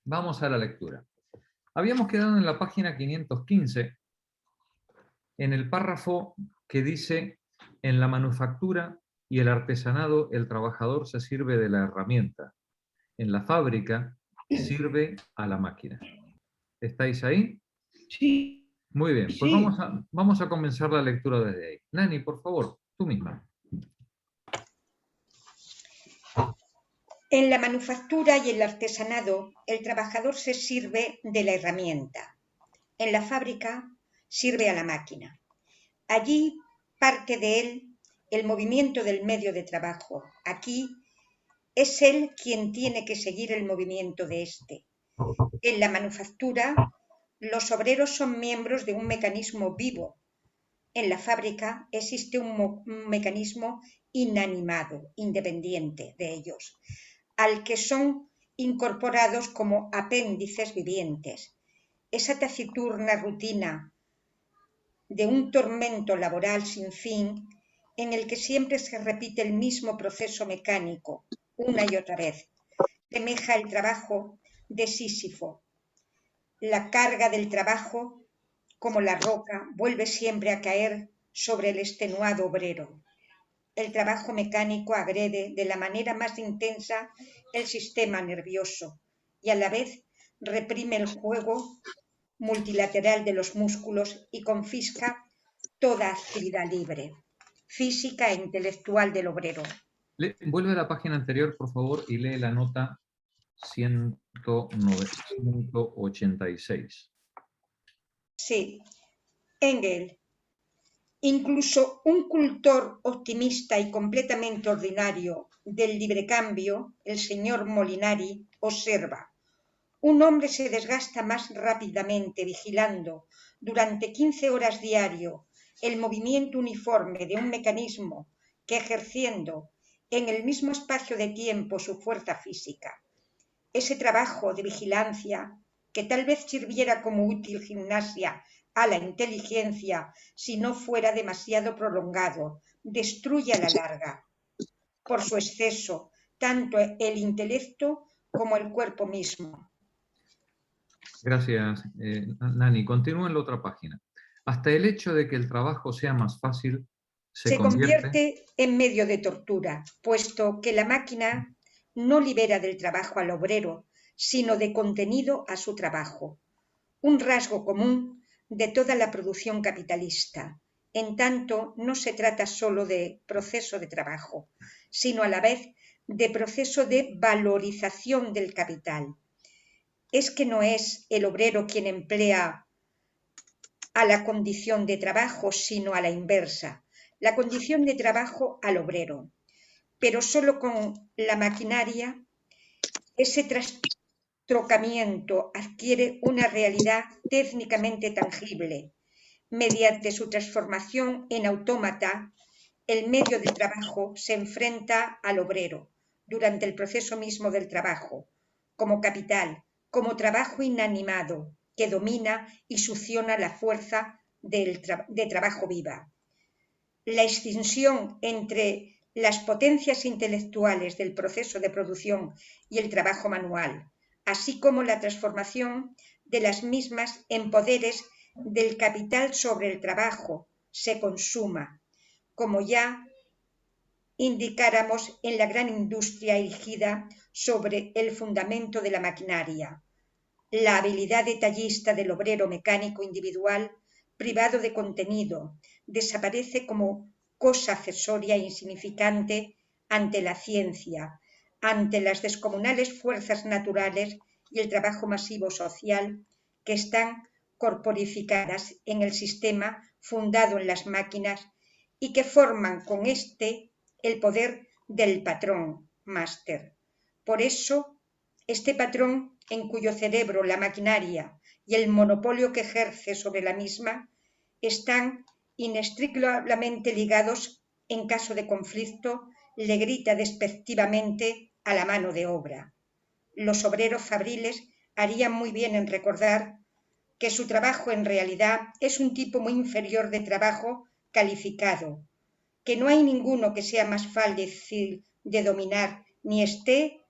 Vamos a la lectura. Habíamos quedado en la página 515, en el párrafo que dice: en la manufactura y el artesanado el trabajador se sirve de la herramienta. En la fábrica sirve a la máquina. ¿Estáis ahí? Sí. Muy bien, pues Sí. vamos a comenzar la lectura desde ahí. Nani, por favor, tú misma. En la manufactura y el artesanado, el trabajador se sirve de la herramienta. En la fábrica, sirve a la máquina. Allí parte de él el movimiento del medio de trabajo. Aquí es él quien tiene que seguir el movimiento de éste. En la manufactura, los obreros son miembros de un mecanismo vivo. En la fábrica existe un mecanismo inanimado, independiente de ellos, al que son incorporados como apéndices vivientes. Esa taciturna rutina de un tormento laboral sin fin, en el que siempre se repite el mismo proceso mecánico, una y otra vez, semeja el trabajo de Sísifo. La carga del trabajo, como la roca, vuelve siempre a caer sobre el extenuado obrero. El trabajo mecánico agrede de la manera más intensa el sistema nervioso y a la vez reprime el juego multilateral de los músculos y confisca toda actividad libre, física e intelectual del obrero. Vuelve a la página anterior, por favor, y lee la nota 186. Sí, Engel. Incluso un cultor optimista y completamente ordinario del librecambio, el señor Molinari, observa: un hombre se desgasta más rápidamente vigilando durante 15 horas diario el movimiento uniforme de un mecanismo que ejerciendo en el mismo espacio de tiempo su fuerza física. Ese trabajo de vigilancia, que tal vez sirviera como útil gimnasia a la inteligencia si no fuera demasiado prolongado, destruye a la larga, por su exceso, tanto el intelecto como el cuerpo mismo. Gracias, Nani. Continúa en la otra página. Hasta el hecho de que el trabajo sea más fácil Se convierte en medio de tortura, puesto que la máquina no libera del trabajo al obrero, sino de contenido a su trabajo. Un rasgo común de toda la producción capitalista. En tanto, no se trata solo de proceso de trabajo, sino a la vez de proceso de valorización del capital. Es que no es el obrero quien emplea a la condición de trabajo, sino a la inversa, la condición de trabajo al obrero. Pero solo con la maquinaria ese trocamiento adquiere una realidad técnicamente tangible. Mediante su transformación en autómata, el medio de trabajo se enfrenta al obrero durante el proceso mismo del trabajo, como capital, como trabajo inanimado que domina y succiona la fuerza de trabajo viva. La extinción entre las potencias intelectuales del proceso de producción y el trabajo manual, así como la transformación de las mismas en poderes del capital sobre el trabajo, se consuma, como ya indicáramos en la gran industria erigida sobre el fundamento de la maquinaria. La habilidad detallista del obrero mecánico individual, privado de contenido, desaparece como cosa accesoria e insignificante ante la ciencia, ante las descomunales fuerzas naturales y el trabajo masivo social que están corporificadas en el sistema fundado en las máquinas y que forman con este el poder del patrón, máster. Por eso, este patrón, en cuyo cerebro la maquinaria y el monopolio que ejerce sobre la misma están inextricablemente ligados, en caso de conflicto, le grita despectivamente a la mano de obra. Los obreros fabriles harían muy bien en recordar que su trabajo en realidad es un tipo muy inferior de trabajo calificado, que no hay ninguno que sea más fácil de dominar ni esté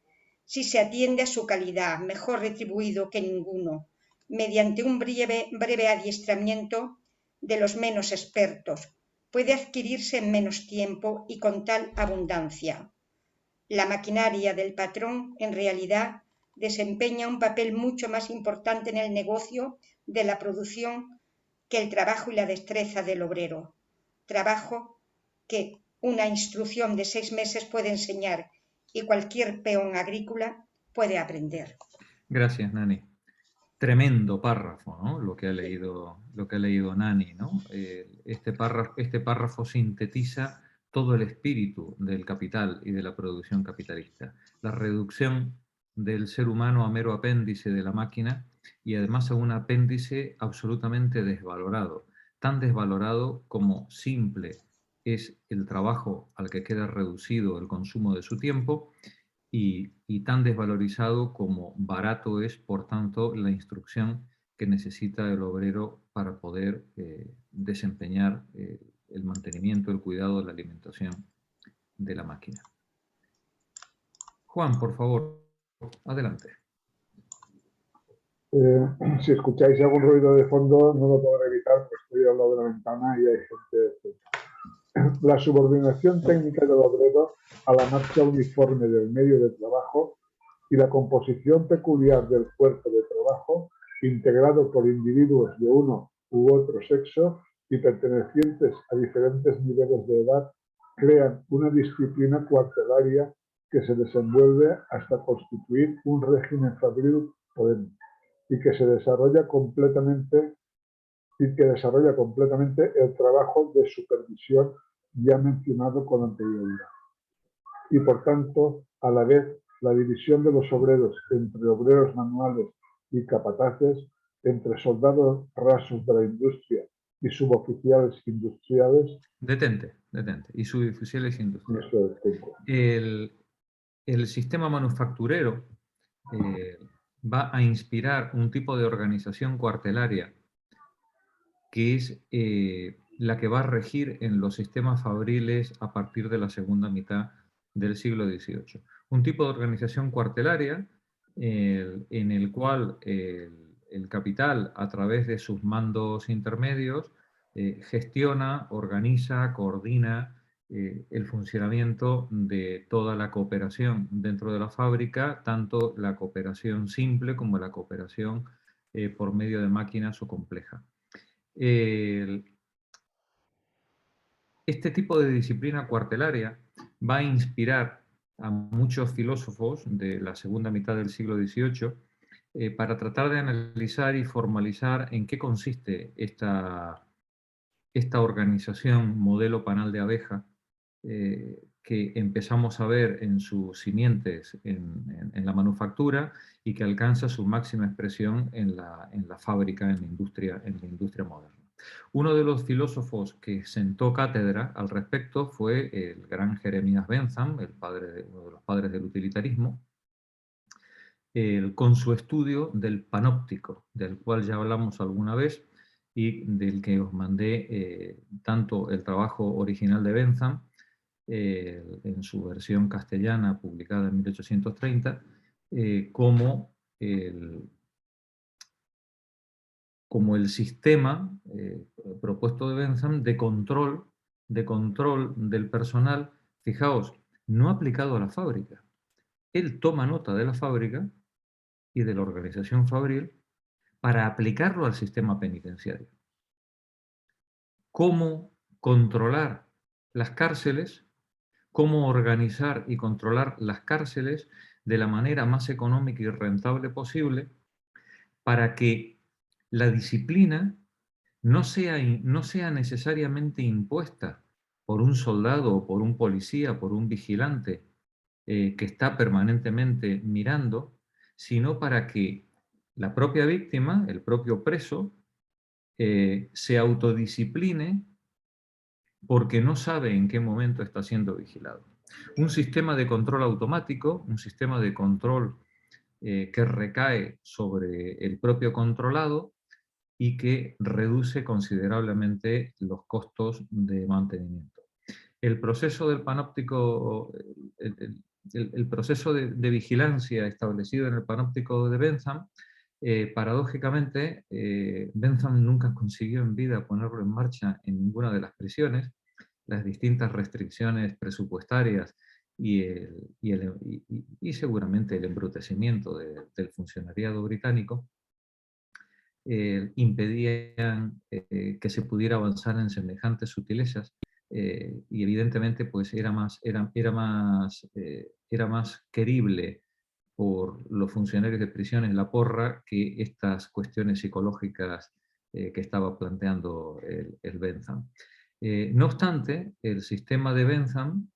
si se atiende a su calidad, mejor retribuido que ninguno, mediante un breve adiestramiento de los menos expertos. Puede adquirirse en menos tiempo y con tal abundancia. La maquinaria del patrón, en realidad, desempeña un papel mucho más importante en el negocio de la producción que el trabajo y la destreza del obrero. Trabajo que una instrucción de 6 meses puede enseñar y cualquier peón agrícola puede aprender. Gracias, Nani. Tremendo párrafo, ¿no? Lo que ha leído Nani, ¿no? Este párrafo sintetiza todo el espíritu del capital y de la producción capitalista. La reducción del ser humano a mero apéndice de la máquina y además a un apéndice absolutamente desvalorado, tan desvalorado como simple es el trabajo al que queda reducido el consumo de su tiempo y tan desvalorizado como barato es, por tanto, la instrucción que necesita el obrero para poder desempeñar el mantenimiento, el cuidado, la alimentación de la máquina. Juan, por favor, adelante. Si escucháis algún ruido de fondo, no lo podré evitar, porque estoy al lado de la ventana y hay gente. La subordinación técnica del obrero a la marcha uniforme del medio de trabajo y la composición peculiar del cuerpo de trabajo, integrado por individuos de uno u otro sexo y pertenecientes a diferentes niveles de edad, crean una disciplina cuartelaria que se desenvuelve hasta constituir un régimen fabril poético y que desarrolla completamente el trabajo de supervisión ya mencionado con anterioridad. Y por tanto, a la vez, la división de los obreros entre obreros manuales y capataces, entre soldados rasos de la industria y suboficiales industriales. Detente. Y suboficiales industriales. El sistema manufacturero va a inspirar un tipo de organización cuartelaria que es la que va a regir en los sistemas fabriles a partir de la segunda mitad del siglo XVIII. Un tipo de organización cuartelaria en el cual el capital, a través de sus mandos intermedios, gestiona, organiza, coordina el funcionamiento de toda la cooperación dentro de la fábrica, tanto la cooperación simple como la cooperación por medio de máquinas o compleja. Este tipo de disciplina cuartelaria va a inspirar a muchos filósofos de la segunda mitad del siglo XVIII para tratar de analizar y formalizar en qué consiste esta organización modelo panal de abeja que empezamos a ver en sus simientes en la manufactura y que alcanza su máxima expresión en la fábrica, en la industria moderna. Uno de los filósofos que sentó cátedra al respecto fue el gran Jeremías Bentham, uno de los padres del utilitarismo, con su estudio del panóptico, del cual ya hablamos alguna vez y del que os mandé tanto el trabajo original de Bentham, en su versión castellana publicada en 1830, como el sistema propuesto de Bentham de control del personal, fijaos, no aplicado a la fábrica. Él toma nota de la fábrica y de la organización fabril para aplicarlo al sistema penitenciario. Cómo controlar las cárceles, cómo organizar y controlar las cárceles de la manera más económica y rentable posible para que la disciplina no sea necesariamente impuesta por un soldado o por un policía, por un vigilante que está permanentemente mirando, sino para que la propia víctima, el propio preso, se autodiscipline porque no sabe en qué momento está siendo vigilado. Un sistema de control automático, un sistema de control que recae sobre el propio controlado y que reduce considerablemente los costos de mantenimiento. El proceso del panóptico, el proceso de vigilancia establecido en el panóptico de Bentham, paradójicamente, Bentham nunca consiguió en vida ponerlo en marcha en ninguna de las prisiones. Las distintas restricciones presupuestarias y seguramente el embrutecimiento del funcionariado británico impedían que se pudiera avanzar en semejantes sutilezas, y evidentemente pues era más querible por los funcionarios de prisiones la porra que estas cuestiones psicológicas que estaba planteando el Bentham. No obstante, el sistema de Bentham,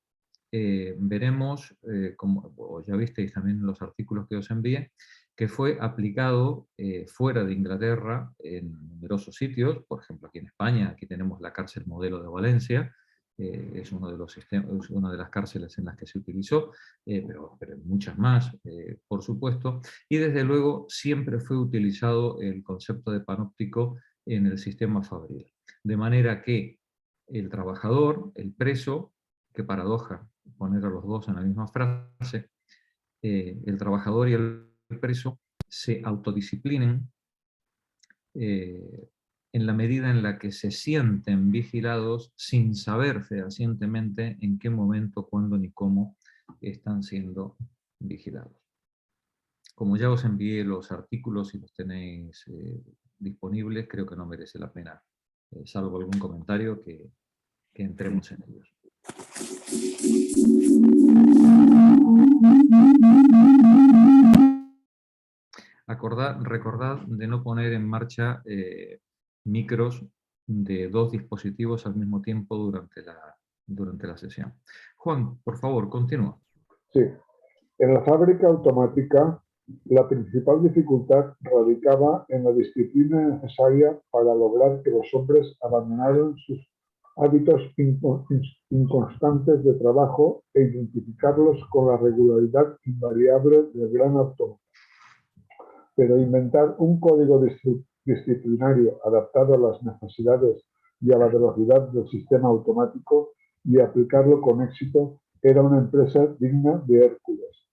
veremos, como ya visteis también en los artículos que os envié, que fue aplicado fuera de Inglaterra en numerosos sitios, por ejemplo aquí en España, aquí tenemos la cárcel modelo de Valencia, es uno de los sistemas, una de las cárceles en las que se utilizó, pero en muchas más, por supuesto, y desde luego siempre fue utilizado el concepto de panóptico en el sistema fabril, de manera que el trabajador, el preso, qué paradoja poner a los dos en la misma frase, el trabajador y el preso se autodisciplinen en la medida en la que se sienten vigilados sin saber fehacientemente en qué momento, cuándo ni cómo están siendo vigilados. Como ya os envié los artículos y los tenéis disponibles, creo que no merece la pena, salvo algún comentario, que entremos en ellos. Recordad de no poner en marcha micros de dos dispositivos al mismo tiempo durante la sesión. Juan, por favor, continúa. Sí. En la fábrica automática, la principal dificultad radicaba en la disciplina necesaria para lograr que los hombres abandonaran sus hábitos inconstantes de trabajo e identificarlos con la regularidad invariable del gran autómata. Pero inventar un código disciplinario adaptado a las necesidades y a la velocidad del sistema automático y aplicarlo con éxito era una empresa digna de Hércules.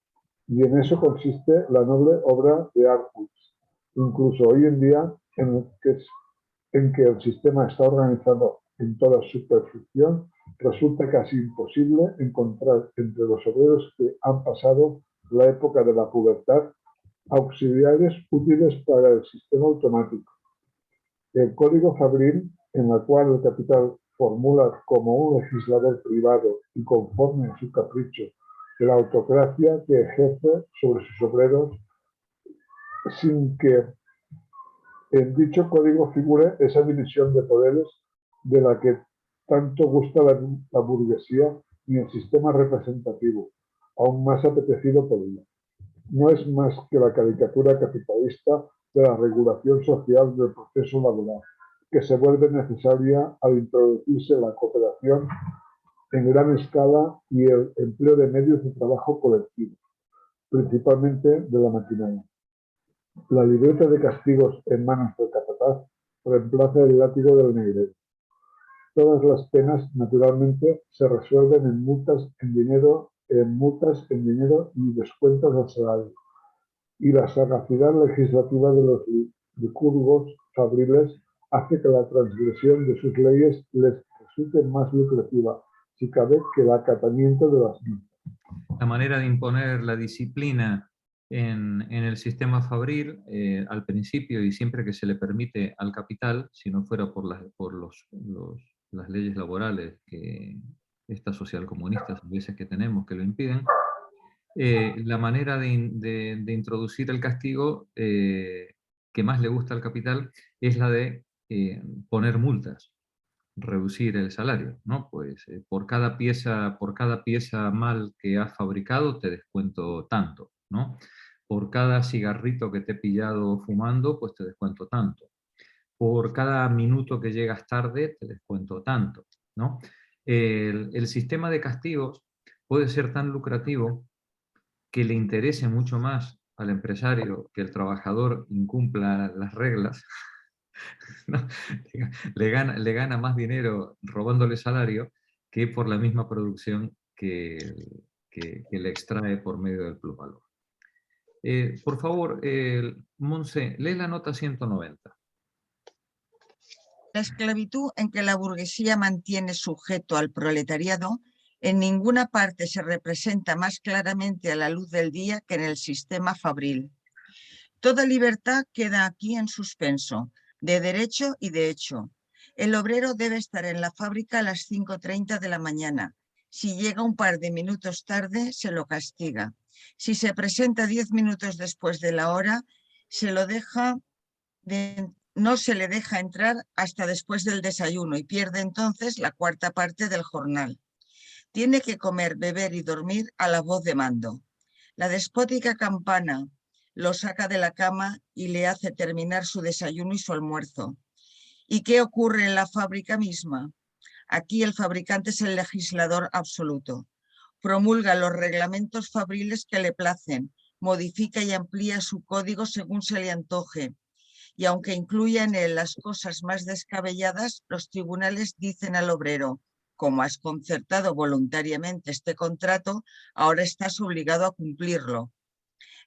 Y en eso consiste la noble obra de Hércules. Incluso hoy en día, en que el sistema está organizado en toda su perfección, resulta casi imposible encontrar entre los obreros que han pasado la época de la pubertad auxiliares útiles para el sistema automático. El código fabril, en el cual el capital formula como un legislador privado y conforme a su capricho la autocracia que ejerce sobre sus obreros, sin que en dicho código figure esa división de poderes de la que tanto gusta la burguesía, ni el sistema representativo, aún más apetecido por ella. No es más que la caricatura capitalista de la regulación social del proceso laboral, que se vuelve necesaria al introducirse la cooperación en gran escala y el empleo de medios de trabajo colectivo, principalmente de la maquinaria. La libreta de castigos en manos del capataz reemplaza el látigo del negrero. Todas las penas, naturalmente, se resuelven en multas en dinero y descuentos del salario. Y la sagacidad legislativa de los licurgos fabriles hace que la transgresión de sus leyes les resulte más lucrativa, si cabe, que el acatamiento de las mismas. La manera de imponer la disciplina en el sistema fabril, al principio y siempre que se le permite al capital, si no fuera por las leyes laborales que estas socialcomunistas a veces que tenemos que lo impiden, la manera de introducir el castigo que más le gusta al capital es la de poner multas, reducir el salario, ¿no? Pues por cada pieza mal que has fabricado te descuento tanto, ¿no? Por cada cigarrito que te he pillado fumando, pues te descuento tanto. Por cada minuto que llegas tarde, te descuento tanto, ¿no? El sistema de castigos puede ser tan lucrativo que le interese mucho más al empresario que el trabajador incumpla las reglas, ¿no? Le gana más dinero robándole salario que por la misma producción que que le extrae por medio del plusvalor. Por favor, Monse, lee la nota 190. La esclavitud en que la burguesía mantiene sujeto al proletariado en ninguna parte se representa más claramente a la luz del día que en el sistema fabril. Toda libertad queda aquí en suspenso, de derecho y de hecho. El obrero debe estar en la fábrica a las 5:30 de la mañana. Si llega un par de minutos tarde, se lo castiga. Si se presenta 10 minutos después de la hora, no se le deja entrar hasta después del desayuno y pierde entonces la cuarta parte del jornal. Tiene que comer, beber y dormir a la voz de mando. La despótica campana lo saca de la cama y le hace terminar su desayuno y su almuerzo. ¿Y qué ocurre en la fábrica misma? Aquí el fabricante es el legislador absoluto. Promulga los reglamentos fabriles que le placen, modifica y amplía su código según se le antoje. Y aunque incluya en él las cosas más descabelladas, los tribunales dicen al obrero: como has concertado voluntariamente este contrato, ahora estás obligado a cumplirlo.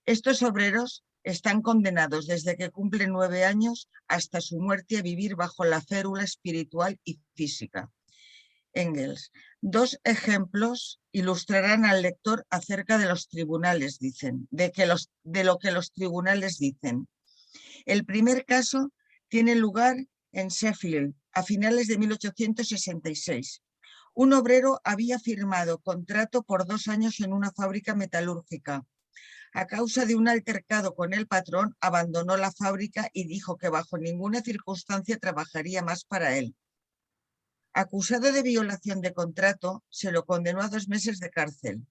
Estos obreros están condenados desde que cumplen 9 años hasta su muerte a vivir bajo la férula espiritual y física. Engels. 2 ejemplos ilustrarán al lector acerca de los tribunales, dicen, de lo que los tribunales dicen. El primer caso tiene lugar en Sheffield a finales de 1866. Un obrero había firmado contrato por 2 años en una fábrica metalúrgica. A causa de un altercado con el patrón, abandonó la fábrica y dijo que bajo ninguna circunstancia trabajaría más para él. Acusado de violación de contrato, se lo condenó a 2 meses de cárcel.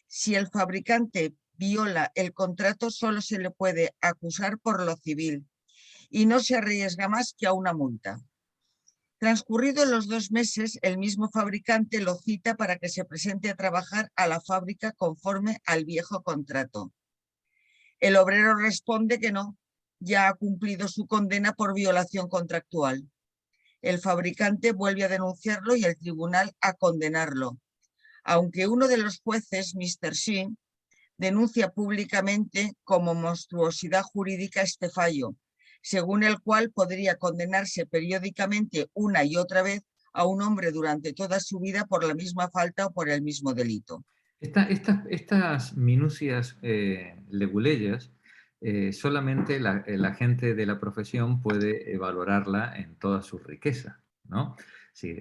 Si el fabricante viola el contrato, solo se le puede acusar por lo civil y no se arriesga más que a una multa. Transcurridos los 2 meses, el mismo fabricante lo cita para que se presente a trabajar a la fábrica conforme al viejo contrato. El obrero responde que no, ya ha cumplido su condena por violación contractual. El fabricante vuelve a denunciarlo y el tribunal a condenarlo. Aunque uno de los jueces, Mr. Sheen, denuncia públicamente como monstruosidad jurídica este fallo, según el cual podría condenarse periódicamente una y otra vez a un hombre durante toda su vida por la misma falta o por el mismo delito. Estas minucias leguleyas solamente la gente de la profesión puede valorarla en toda su riqueza, ¿no? Sí,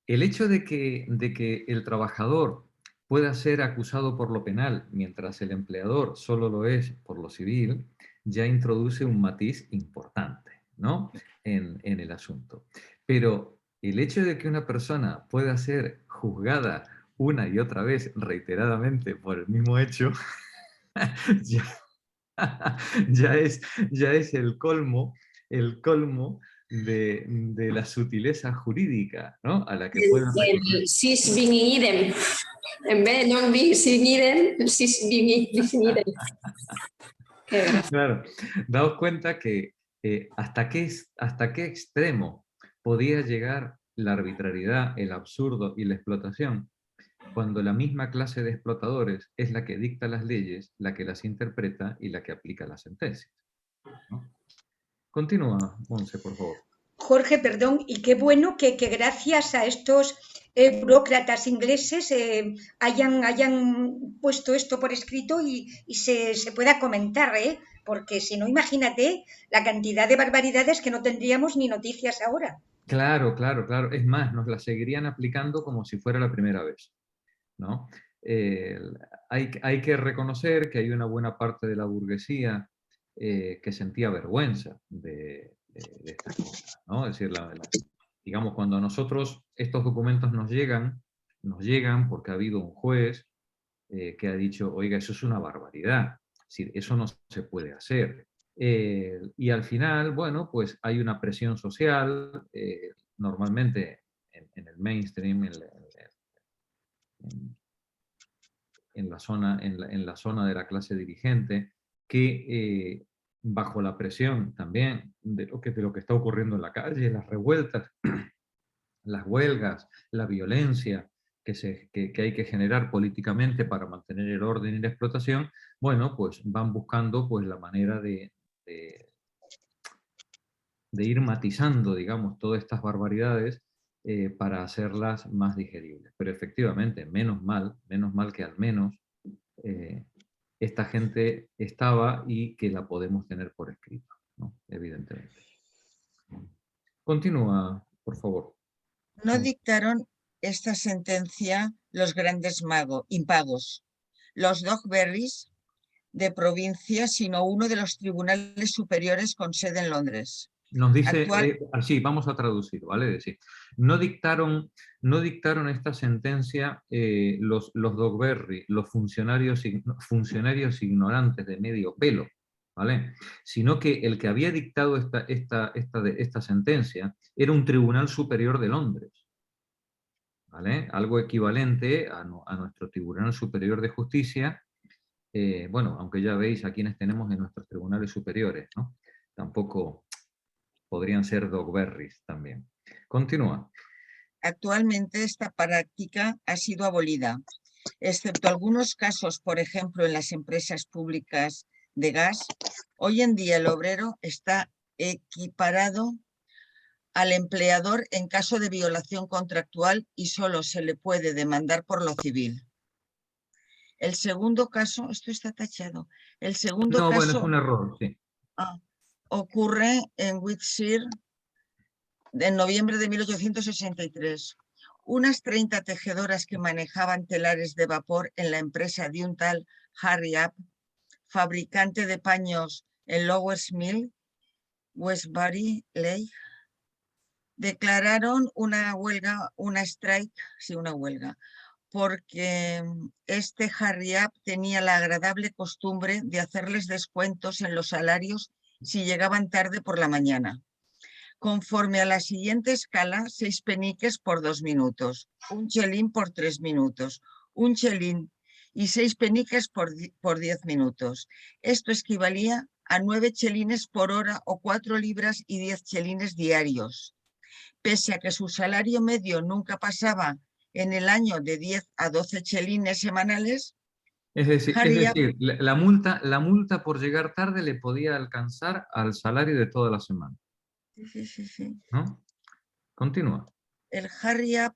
el hecho de que el trabajador pueda ser acusado por lo penal, mientras el empleador solo lo es por lo civil, ya introduce un matiz importante, ¿no? en el asunto. Pero el hecho de que una persona pueda ser juzgada una y otra vez reiteradamente por el mismo hecho, ya es el colmo de la sutileza jurídica, ¿no? A la que pueden recurrir. El sis vingi idem. En vez de non vi sin idem, el sis vingi idem. Claro, daos cuenta que hasta qué extremo podía llegar la arbitrariedad, el absurdo y la explotación, cuando la misma clase de explotadores es la que dicta las leyes, la que las interpreta y la que aplica las sentencias, ¿no? Continúa, Monse, por favor. Jorge, perdón, y qué bueno que gracias a estos burócratas ingleses hayan puesto esto por escrito y se pueda comentar, porque si no, imagínate la cantidad de barbaridades que no tendríamos ni noticias ahora. Claro, claro, claro. Es más, nos la seguirían aplicando como si fuera la primera vez, ¿no? Hay que reconocer que hay una buena parte de la burguesía que sentía vergüenza de estas cosas, ¿no? Es decir, digamos, cuando a nosotros estos documentos nos llegan porque ha habido un juez que ha dicho, oiga, eso es una barbaridad, es decir, eso no se puede hacer. Y al final, bueno, pues hay una presión social, normalmente en el mainstream, en la zona de la clase dirigente, que bajo la presión también de lo que está ocurriendo en la calle, las revueltas, las huelgas, la violencia que hay que generar políticamente para mantener el orden y la explotación, bueno, pues van buscando pues, la manera de ir matizando, digamos, todas estas barbaridades para hacerlas más digeribles. Pero efectivamente, menos mal que al menos esta gente estaba y que la podemos tener por escrito, ¿no? Evidentemente. Continúa, por favor. No dictaron esta sentencia los grandes impagos, los Dogberrys de provincia, sino uno de los tribunales superiores con sede en Londres. Nos dice, Actual, así, vamos a traducir, ¿vale? Decir, no dictaron esta sentencia los Dogberry, los funcionarios ignorantes de medio pelo, ¿vale? Sino que el que había dictado esta sentencia era un tribunal superior de Londres, ¿vale? Algo equivalente a nuestro Tribunal Superior de Justicia, bueno, aunque ya veis a quienes tenemos en nuestros tribunales superiores, ¿no? Tampoco podrían ser Dogberrys también. Continúa. Actualmente esta práctica ha sido abolida, excepto algunos casos, por ejemplo, en las empresas públicas de gas. Hoy en día el obrero está equiparado al empleador en caso de violación contractual y solo se le puede demandar por lo civil. El segundo caso, esto está tachado, el segundo No, bueno, es caso un error, sí. ocurre en Wiltshire en noviembre de 1863. Unas 30 tejedoras que manejaban telares de vapor en la empresa de un tal Harry App, fabricante de paños en Lowers Mill, Westbury Lake, declararon una huelga, una huelga, porque este Harry App tenía la agradable costumbre de hacerles descuentos en los salarios si llegaban tarde por la mañana. Conforme a la siguiente escala, 6 peniques por 2 minutos, un chelín por 3 minutos, un chelín y 6 peniques por 10 minutos. Esto equivalía a 9 chelines por hora o 4 libras y 10 chelines diarios. Pese a que su salario medio nunca pasaba en el año de 10 a 12 chelines semanales, Es decir, la multa por llegar tarde le podía alcanzar al salario de toda la semana. Sí. ¿No? Continúa. El Harry App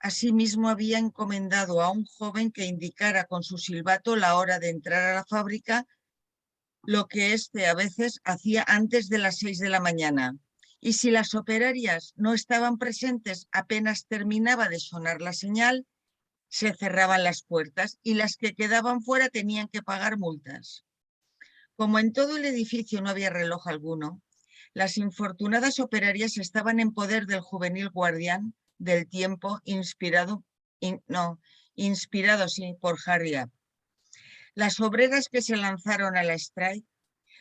asimismo había encomendado a un joven que indicara con su silbato la hora de entrar a la fábrica, lo que éste a veces hacía antes de las 6 de la mañana. Y si las operarias no estaban presentes apenas terminaba de sonar la señal, se cerraban las puertas y las que quedaban fuera tenían que pagar multas. Como en todo el edificio no había reloj alguno, las infortunadas operarias estaban en poder del juvenil guardián del tiempo inspirado por Harry App. Las obreras que se lanzaron a la strike,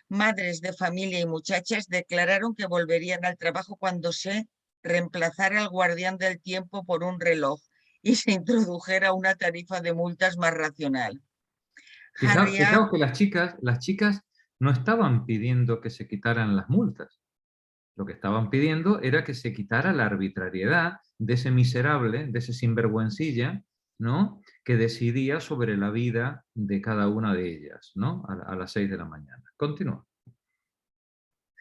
madres de familia y muchachas, declararon que volverían al trabajo cuando se reemplazara al guardián del tiempo por un reloj y se introdujera una tarifa de multas más racional. Fijaos que las chicas no estaban pidiendo que se quitaran las multas. Lo que estaban pidiendo era que se quitara la arbitrariedad de ese miserable, de ese sinvergüencilla, ¿no? Que decidía sobre la vida de cada una de ellas, ¿no? A las 6 de la mañana. Continúa.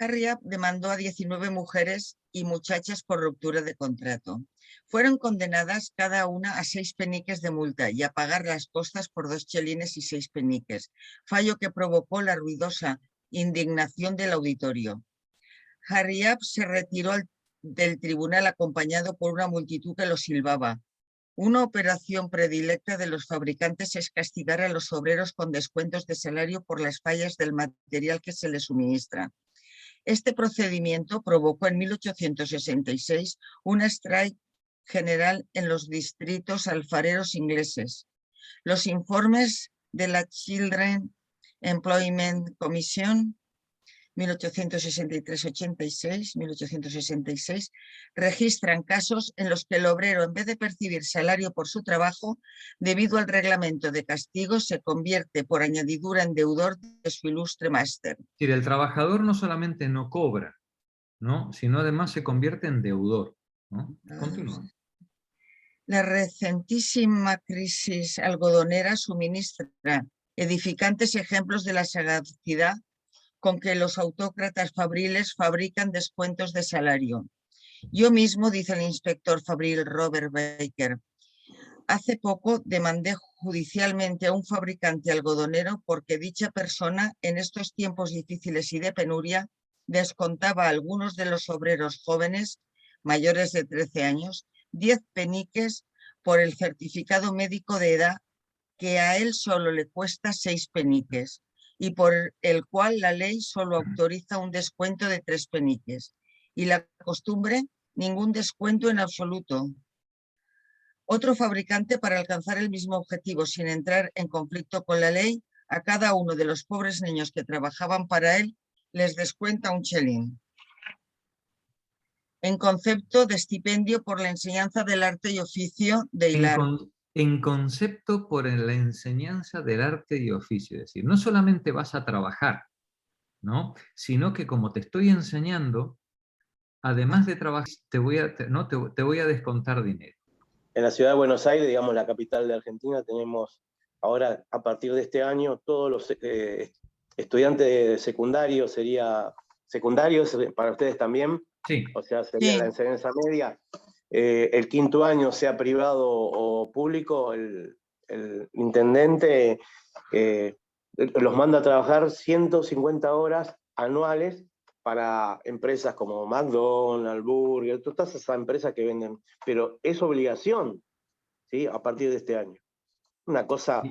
Harry App demandó a 19 mujeres y muchachas por ruptura de contrato. Fueron condenadas cada una a 6 peniques de multa y a pagar las costas por 2 chelines y 6 peniques, fallo que provocó la ruidosa indignación del auditorio. Harry App se retiró del tribunal acompañado por una multitud que lo silbaba. Una operación predilecta de los fabricantes es castigar a los obreros con descuentos de salario por las fallas del material que se les suministra. Este procedimiento provocó en 1866 una strike general en los distritos alfareros ingleses. Los informes de la Children Employment Commission 1866 registran casos en los que el obrero, en vez de percibir salario por su trabajo, debido al reglamento de castigos, se convierte por añadidura en deudor de su ilustre máster. Es decir, el trabajador no solamente no cobra, ¿no? Sino además se convierte en deudor, ¿no? Continúa. La recentísima crisis algodonera suministra edificantes ejemplos de la sagacidad con que los autócratas fabriles fabrican descuentos de salario. Yo mismo, dice el inspector fabril Robert Baker, hace poco demandé judicialmente a un fabricante algodonero porque dicha persona, en estos tiempos difíciles y de penuria, descontaba a algunos de los obreros jóvenes, mayores de 13 años, 10 peniques por el certificado médico de edad que a él solo le cuesta 6 peniques y por el cual la ley solo autoriza un descuento de 3 peniques. Y la costumbre, ningún descuento en absoluto. Otro fabricante, para alcanzar el mismo objetivo sin entrar en conflicto con la ley, a cada uno de los pobres niños que trabajaban para él les descuenta un chelín. En concepto de estipendio por la enseñanza del arte y oficio de hilar. En concepto por la enseñanza del arte y oficio, es decir, no solamente vas a trabajar, ¿no? Sino que como te estoy enseñando, además de trabajar, te voy a descontar dinero. En la ciudad de Buenos Aires, digamos la capital de Argentina, tenemos ahora, a partir de este año, todos los estudiantes de secundario, secundarios para ustedes también, sí. O sea, sería la enseñanza media, el quinto año, sea privado o público, el intendente los manda a trabajar 150 horas anuales para empresas como McDonald's, Burger, todas esas empresas que venden, pero es obligación, ¿sí? A partir de este año. Una cosa...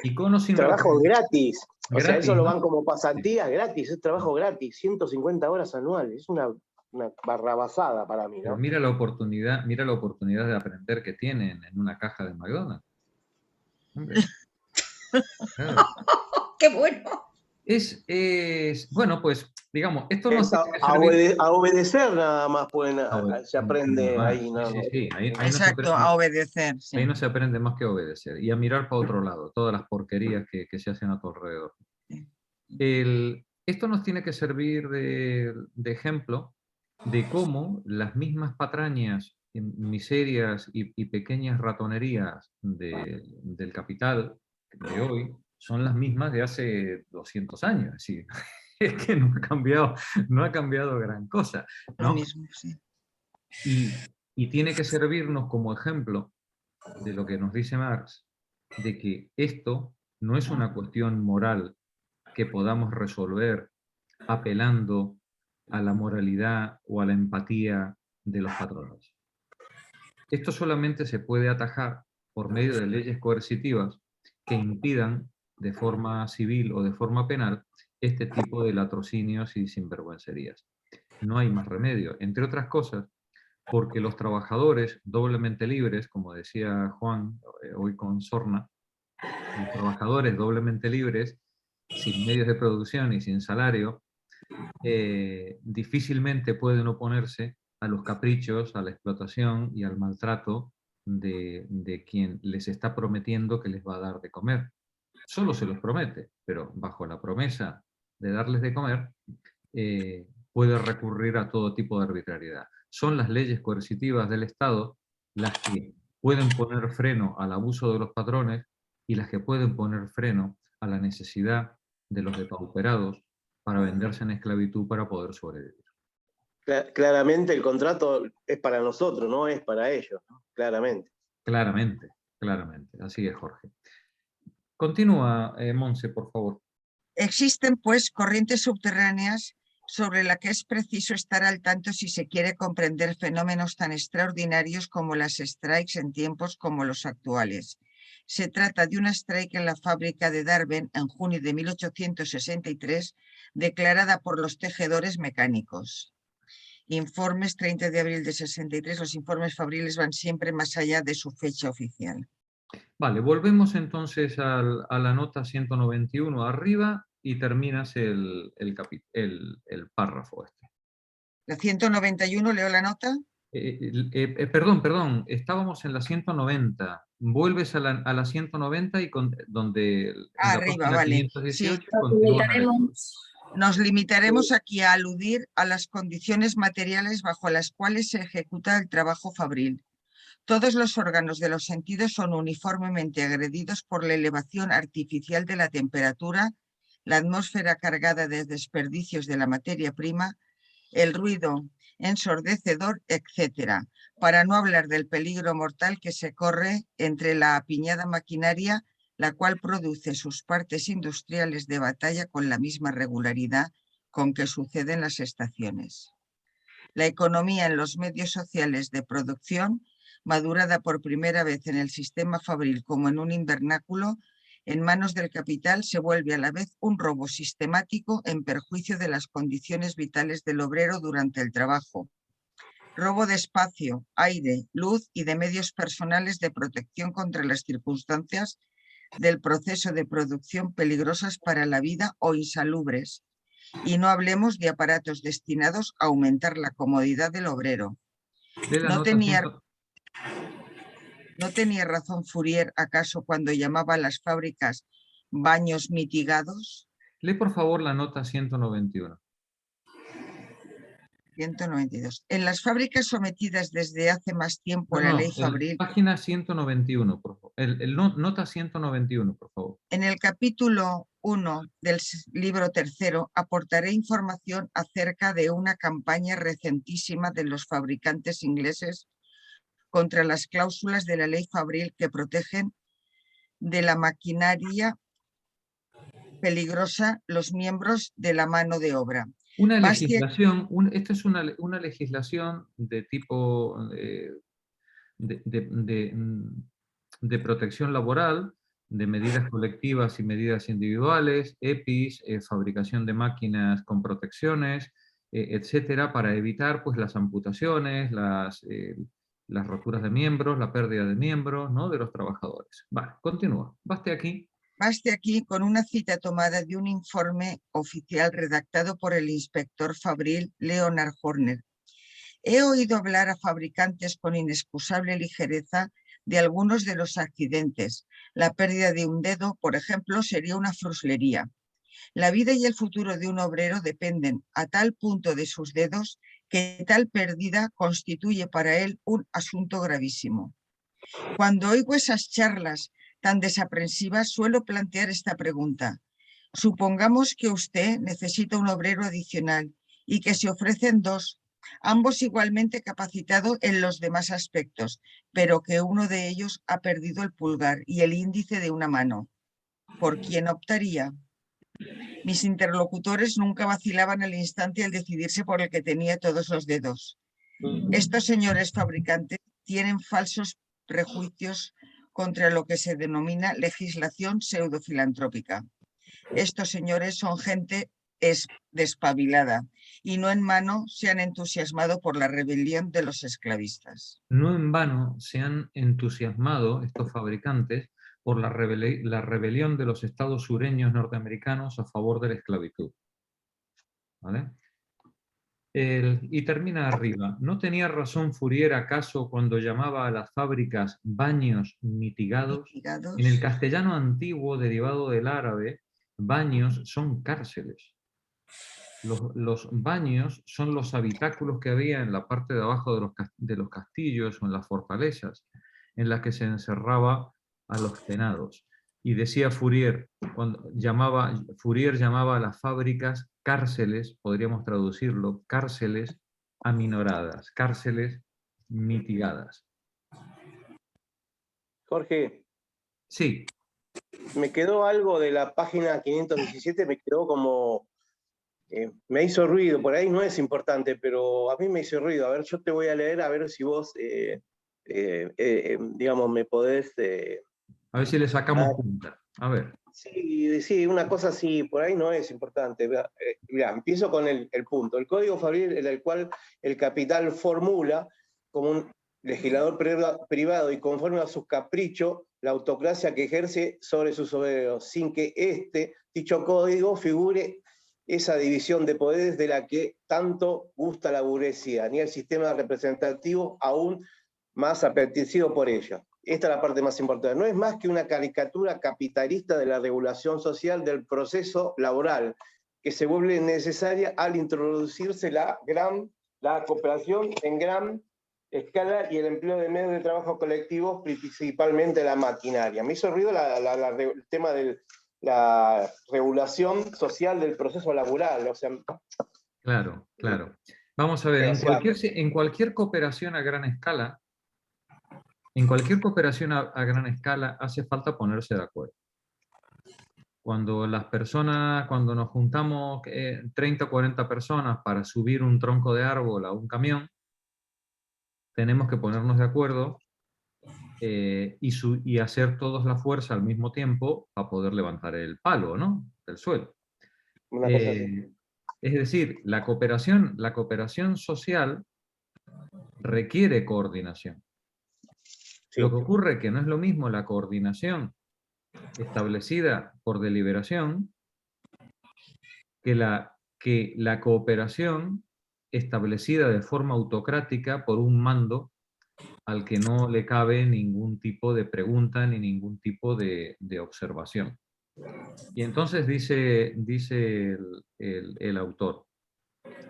Y con o sin trabajo gratis. O gratis, sea, eso lo ¿no? van como pasantías gratis, es trabajo gratis, 150 horas anuales, es una barrabasada para mí, ¿no? Pero mira la oportunidad de aprender que tienen en una caja de McDonald's. Hombre. Claro. ¡Qué bueno! Bueno, pues, digamos, esto no a obedecer nada más se aprende ahí, ¿no? Sí. Exacto, a obedecer. Sí. Ahí no se aprende más que a obedecer y a mirar para otro lado, todas las porquerías que se hacen a tu alrededor. Esto nos tiene que servir de ejemplo de cómo las mismas patrañas, miserias y pequeñas ratonerías del capital de hoy son las mismas de hace 200 años. Es decir, es que no ha cambiado gran cosa, ¿no? Lo mismo, sí. Y tiene que servirnos como ejemplo de lo que nos dice Marx, de que esto no es una cuestión moral que podamos resolver apelando a la moralidad o a la empatía de los patronos. Esto solamente se puede atajar por medio de leyes coercitivas que impidan de forma civil o de forma penal este tipo de latrocinios y sinvergüencerías. No hay más remedio, entre otras cosas, porque los trabajadores doblemente libres, como decía Juan hoy con Sorna, los trabajadores doblemente libres, sin medios de producción y sin salario, difícilmente pueden oponerse a los caprichos, a la explotación y al maltrato de quien les está prometiendo que les va a dar de comer. Solo se los promete, pero bajo la promesa de darles de comer, puede recurrir a todo tipo de arbitrariedad. Son las leyes coercitivas del Estado las que pueden poner freno al abuso de los patrones y las que pueden poner freno a la necesidad de los depauperados para venderse en esclavitud para poder sobrevivir. Claramente el contrato es para nosotros, no es para ellos, ¿no? Claramente. Claramente. Así es, Jorge. Continúa, Monse, por favor. Existen, pues, corrientes subterráneas sobre las que es preciso estar al tanto si se quiere comprender fenómenos tan extraordinarios como las strikes en tiempos como los actuales. Se trata de una strike en la fábrica de Darben en junio de 1863, declarada por los tejedores mecánicos. Informes 30 de abril de 63, los informes fabriles van siempre más allá de su fecha oficial. Vale, volvemos entonces a la nota 191 arriba y terminas el párrafo este. ¿La 191 leo la nota? Perdón, estábamos en la 190. Vuelves a la 190 y donde... Arriba, vale. 518, sí. Nos limitaremos aquí a aludir a las condiciones materiales bajo las cuales se ejecuta el trabajo fabril. Todos los órganos de los sentidos son uniformemente agredidos por la elevación artificial de la temperatura, la atmósfera cargada de desperdicios de la materia prima, el ruido ensordecedor, etc., para no hablar del peligro mortal que se corre entre la apiñada maquinaria, la cual produce sus partes industriales de batalla con la misma regularidad con que suceden las estaciones. La economía en los medios sociales de producción, madurada por primera vez en el sistema fabril como en un invernáculo, en manos del capital se vuelve a la vez un robo sistemático en perjuicio de las condiciones vitales del obrero durante el trabajo. Robo de espacio, aire, luz y de medios personales de protección contra las circunstancias del proceso de producción peligrosas para la vida o insalubres. Y no hablemos de aparatos destinados a aumentar la comodidad del obrero. ¿No tenía razón Fourier acaso cuando llamaba a las fábricas baños mitigados? Lee por favor la nota 191. 192. En las fábricas sometidas desde hace más tiempo a la ley fabril. Página 191, por favor. Nota 191, por favor. En el capítulo 1 del libro 3 aportaré información acerca de una campaña recentísima de los fabricantes ingleses contra las cláusulas de la ley fabril que protegen de la maquinaria peligrosa los miembros de la mano de obra. Una legislación, esta es una legislación de tipo de protección laboral, de medidas colectivas y medidas individuales, EPIs, fabricación de máquinas con protecciones, etcétera, para evitar pues, las amputaciones, las roturas de miembros, la pérdida de miembros, ¿no? De los trabajadores. Vale, continúa. Baste aquí con una cita tomada de un informe oficial redactado por el inspector fabril Leonard Horner. He oído hablar a fabricantes con inexcusable ligereza de algunos de los accidentes. La pérdida de un dedo, por ejemplo, sería una fruslería. La vida y el futuro de un obrero dependen a tal punto de sus dedos que tal pérdida constituye para él un asunto gravísimo. Cuando oigo esas charlas tan desaprensivas, suelo plantear esta pregunta. Supongamos que usted necesita un obrero adicional y que se ofrecen dos, ambos igualmente capacitados en los demás aspectos, pero que uno de ellos ha perdido el pulgar y el índice de una mano. ¿Por quién optaría? Mis interlocutores nunca vacilaban al instante al decidirse por el que tenía todos los dedos. Estos señores fabricantes tienen falsos prejuicios contra lo que se denomina legislación pseudofilantrópica. Estos señores son gente despabilada y no en vano se han entusiasmado por la rebelión de los esclavistas. No en vano se han entusiasmado estos fabricantes por la rebelión de los estados sureños norteamericanos a favor de la esclavitud. ¿Vale? Y termina arriba. ¿No tenía razón Fourier acaso cuando llamaba a las fábricas baños mitigados? En el castellano antiguo derivado del árabe, baños son cárceles. Los baños son los habitáculos que había en la parte de abajo de los castillos o en las fortalezas, en las que se encerraba a los penados. Y decía Fourier, Fourier llamaba a las fábricas cárceles, podríamos traducirlo, cárceles aminoradas, cárceles mitigadas. Jorge. Sí. Me quedó algo de la página 517, me quedó como... me hizo ruido, por ahí no es importante, pero a mí me hizo ruido. A ver, yo te voy a leer, a ver si vos, digamos, me podés... a ver si le sacamos punta. A ver. Sí, una cosa así, por ahí no es importante. Mirá, empiezo con el punto. El código fabril en el cual el capital formula como un legislador privado y conforme a sus caprichos la autocracia que ejerce sobre sus obreros, sin que dicho código figure esa división de poderes de la que tanto gusta la burguesía, ni el sistema representativo aún más apetecido por ella. Esta es la parte más importante. No es más que una caricatura capitalista de la regulación social del proceso laboral, que se vuelve necesaria al introducirse la cooperación en gran escala y el empleo de medios de trabajo colectivos, principalmente la maquinaria. Me hizo ruido el tema de la regulación social del proceso laboral. O sea, Claro, claro. Vamos a ver, en cualquier cooperación a gran escala, gran escala hace falta ponerse de acuerdo. Cuando nos juntamos 30 o 40 personas para subir un tronco de árbol a un camión, tenemos que ponernos de acuerdo y hacer todos la fuerza al mismo tiempo para poder levantar el palo, ¿no?, del suelo. una cosa así. Es decir, la cooperación social requiere coordinación. Sí. Lo que ocurre es que no es lo mismo la coordinación establecida por deliberación que la cooperación establecida de forma autocrática por un mando al que no le cabe ningún tipo de pregunta ni ningún tipo de observación. Y entonces dice el autor,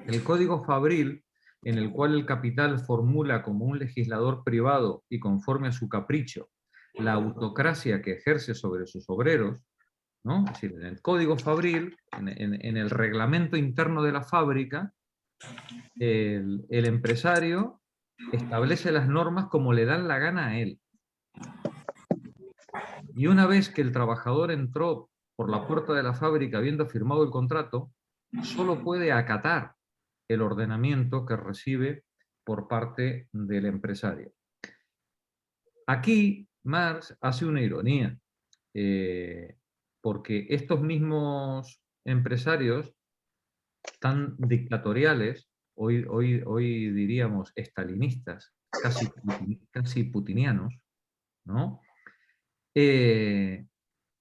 el Código Fabril, en el cual el capital formula como un legislador privado y conforme a su capricho la autocracia que ejerce sobre sus obreros, ¿no? Es decir, en el Código Fabril, en el reglamento interno de la fábrica, el empresario establece las normas como le dan la gana a él. Y una vez que el trabajador entró por la puerta de la fábrica habiendo firmado el contrato, solo puede acatar el ordenamiento que recibe por parte del empresario. Aquí Marx hace una ironía, porque estos mismos empresarios tan dictatoriales, hoy diríamos estalinistas, casi putinianos, ¿no?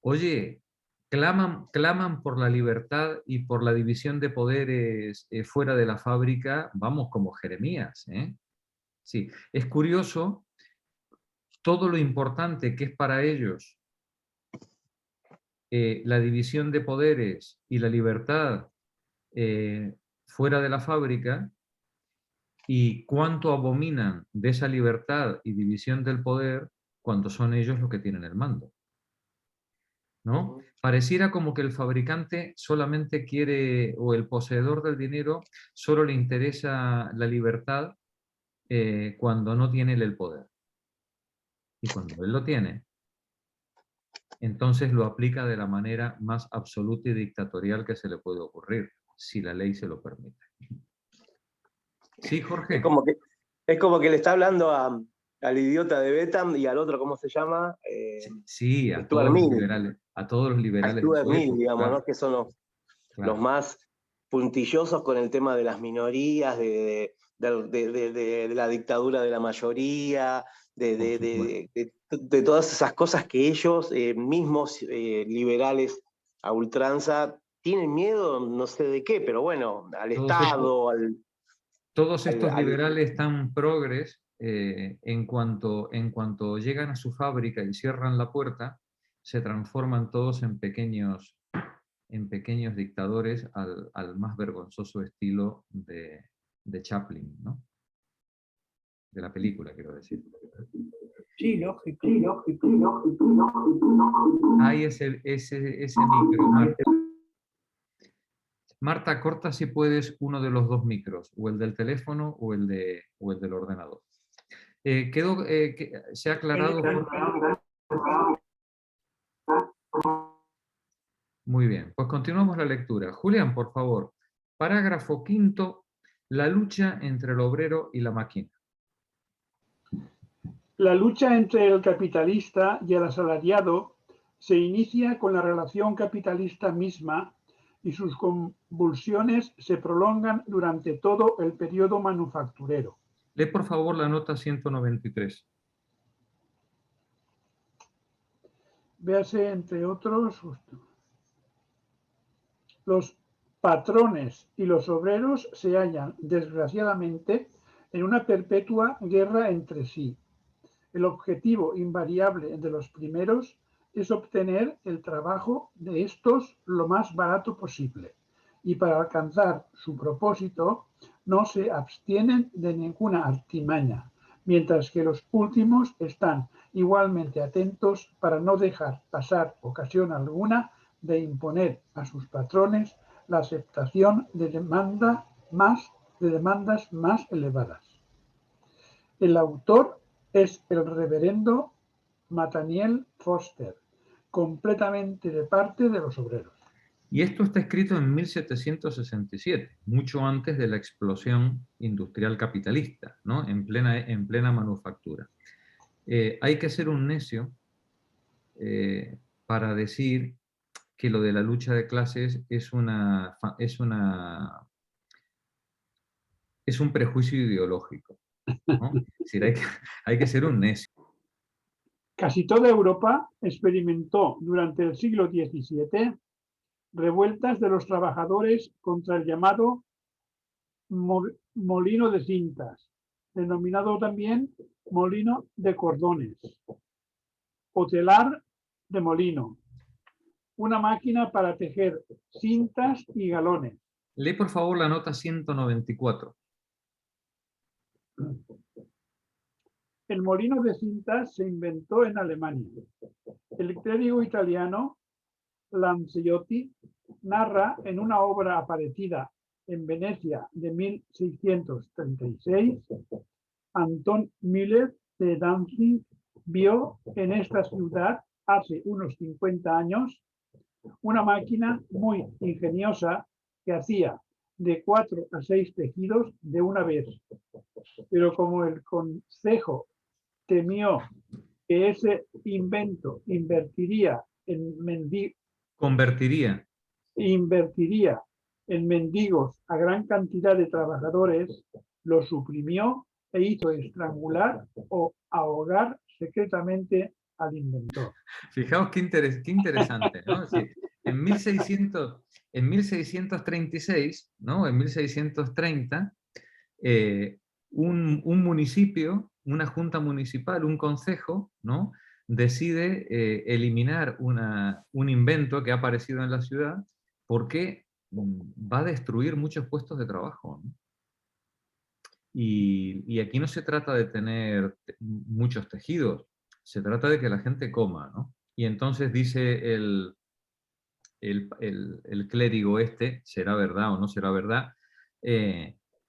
Oye, claman por la libertad y por la división de poderes fuera de la fábrica, vamos, como Jeremías, ¿eh? Sí, es curioso todo lo importante que es para ellos la división de poderes y la libertad fuera de la fábrica, y cuánto abominan de esa libertad y división del poder cuando son ellos los que tienen el mando, ¿no? Pareciera como que el fabricante solamente quiere, o el poseedor del dinero, solo le interesa la libertad cuando no tiene él el poder. Y cuando él lo tiene, entonces lo aplica de la manera más absoluta y dictatorial que se le puede ocurrir, si la ley se lo permite. Sí, Jorge. Es como que le está hablando al idiota de Betham y al otro, ¿cómo se llama? Sí, a todos los liberales. A todos los liberales. A Stuart Mill, digamos, claro. ¿no? Que son los más puntillosos con el tema de las minorías, de la dictadura de la mayoría, de todas esas cosas que ellos mismos, liberales a ultranza, tienen miedo, no sé de qué, pero bueno, al Estado, todos estos liberales tan progres, en cuanto llegan a su fábrica y cierran la puerta, se transforman todos en pequeños dictadores al más vergonzoso estilo de Chaplin, ¿no? De la película, quiero decir. Sí, lógico. Hay ese micro, Marta. Marta, corta si puedes uno de los dos micros, o el del teléfono o el del ordenador. ¿Se ha aclarado? Muy bien, pues continuamos la lectura. Julián, por favor, parágrafo 5, la lucha entre el obrero y la máquina. La lucha entre el capitalista y el asalariado se inicia con la relación capitalista misma y sus convulsiones se prolongan durante todo el periodo manufacturero. Lee por favor la nota 193. Véase, entre otros, los patrones y los obreros se hallan, desgraciadamente, en una perpetua guerra entre sí. El objetivo invariable de los primeros es obtener el trabajo de estos lo más barato posible, y para alcanzar su propósito no se abstienen de ninguna artimaña, mientras que los últimos están igualmente atentos para no dejar pasar ocasión alguna de imponer a sus patrones la aceptación de demandas más elevadas. El autor es el reverendo Nathaniel Foster, completamente de parte de los obreros. Y esto está escrito en 1767, mucho antes de la explosión industrial capitalista, ¿no? En plena manufactura. Hay que ser un necio para decir que lo de la lucha de clases es un prejuicio ideológico, ¿no? Es decir, hay que ser un necio. Casi toda Europa experimentó durante el siglo XVII revueltas de los trabajadores contra el llamado molino de cintas, denominado también molino de cordones, o telar de molino, una máquina para tejer cintas y galones. Lee por favor la nota 194. El molino de cintas se inventó en Alemania. El clérigo italiano Lancellotti narra en una obra aparecida en Venecia de 1636, Anton Müller de Danzig vio en esta ciudad hace unos 50 años una máquina muy ingeniosa que hacía de 4 a 6 tejidos de una vez. Pero como el concejo temió que ese invento Convertiría en mendigos a gran cantidad de trabajadores, lo suprimió e hizo estrangular o ahogar secretamente al inventor. Fijaos qué interesante, ¿no? Es decir, en 1636, ¿no? En 1630, un municipio, una junta municipal, un concejo, ¿no? Decide eliminar un invento que ha aparecido en la ciudad porque va a destruir muchos puestos de trabajo, ¿no? Y aquí no se trata de tener muchos tejidos, se trata de que la gente coma, ¿no? Y entonces dice el clérigo este, será verdad o no será verdad,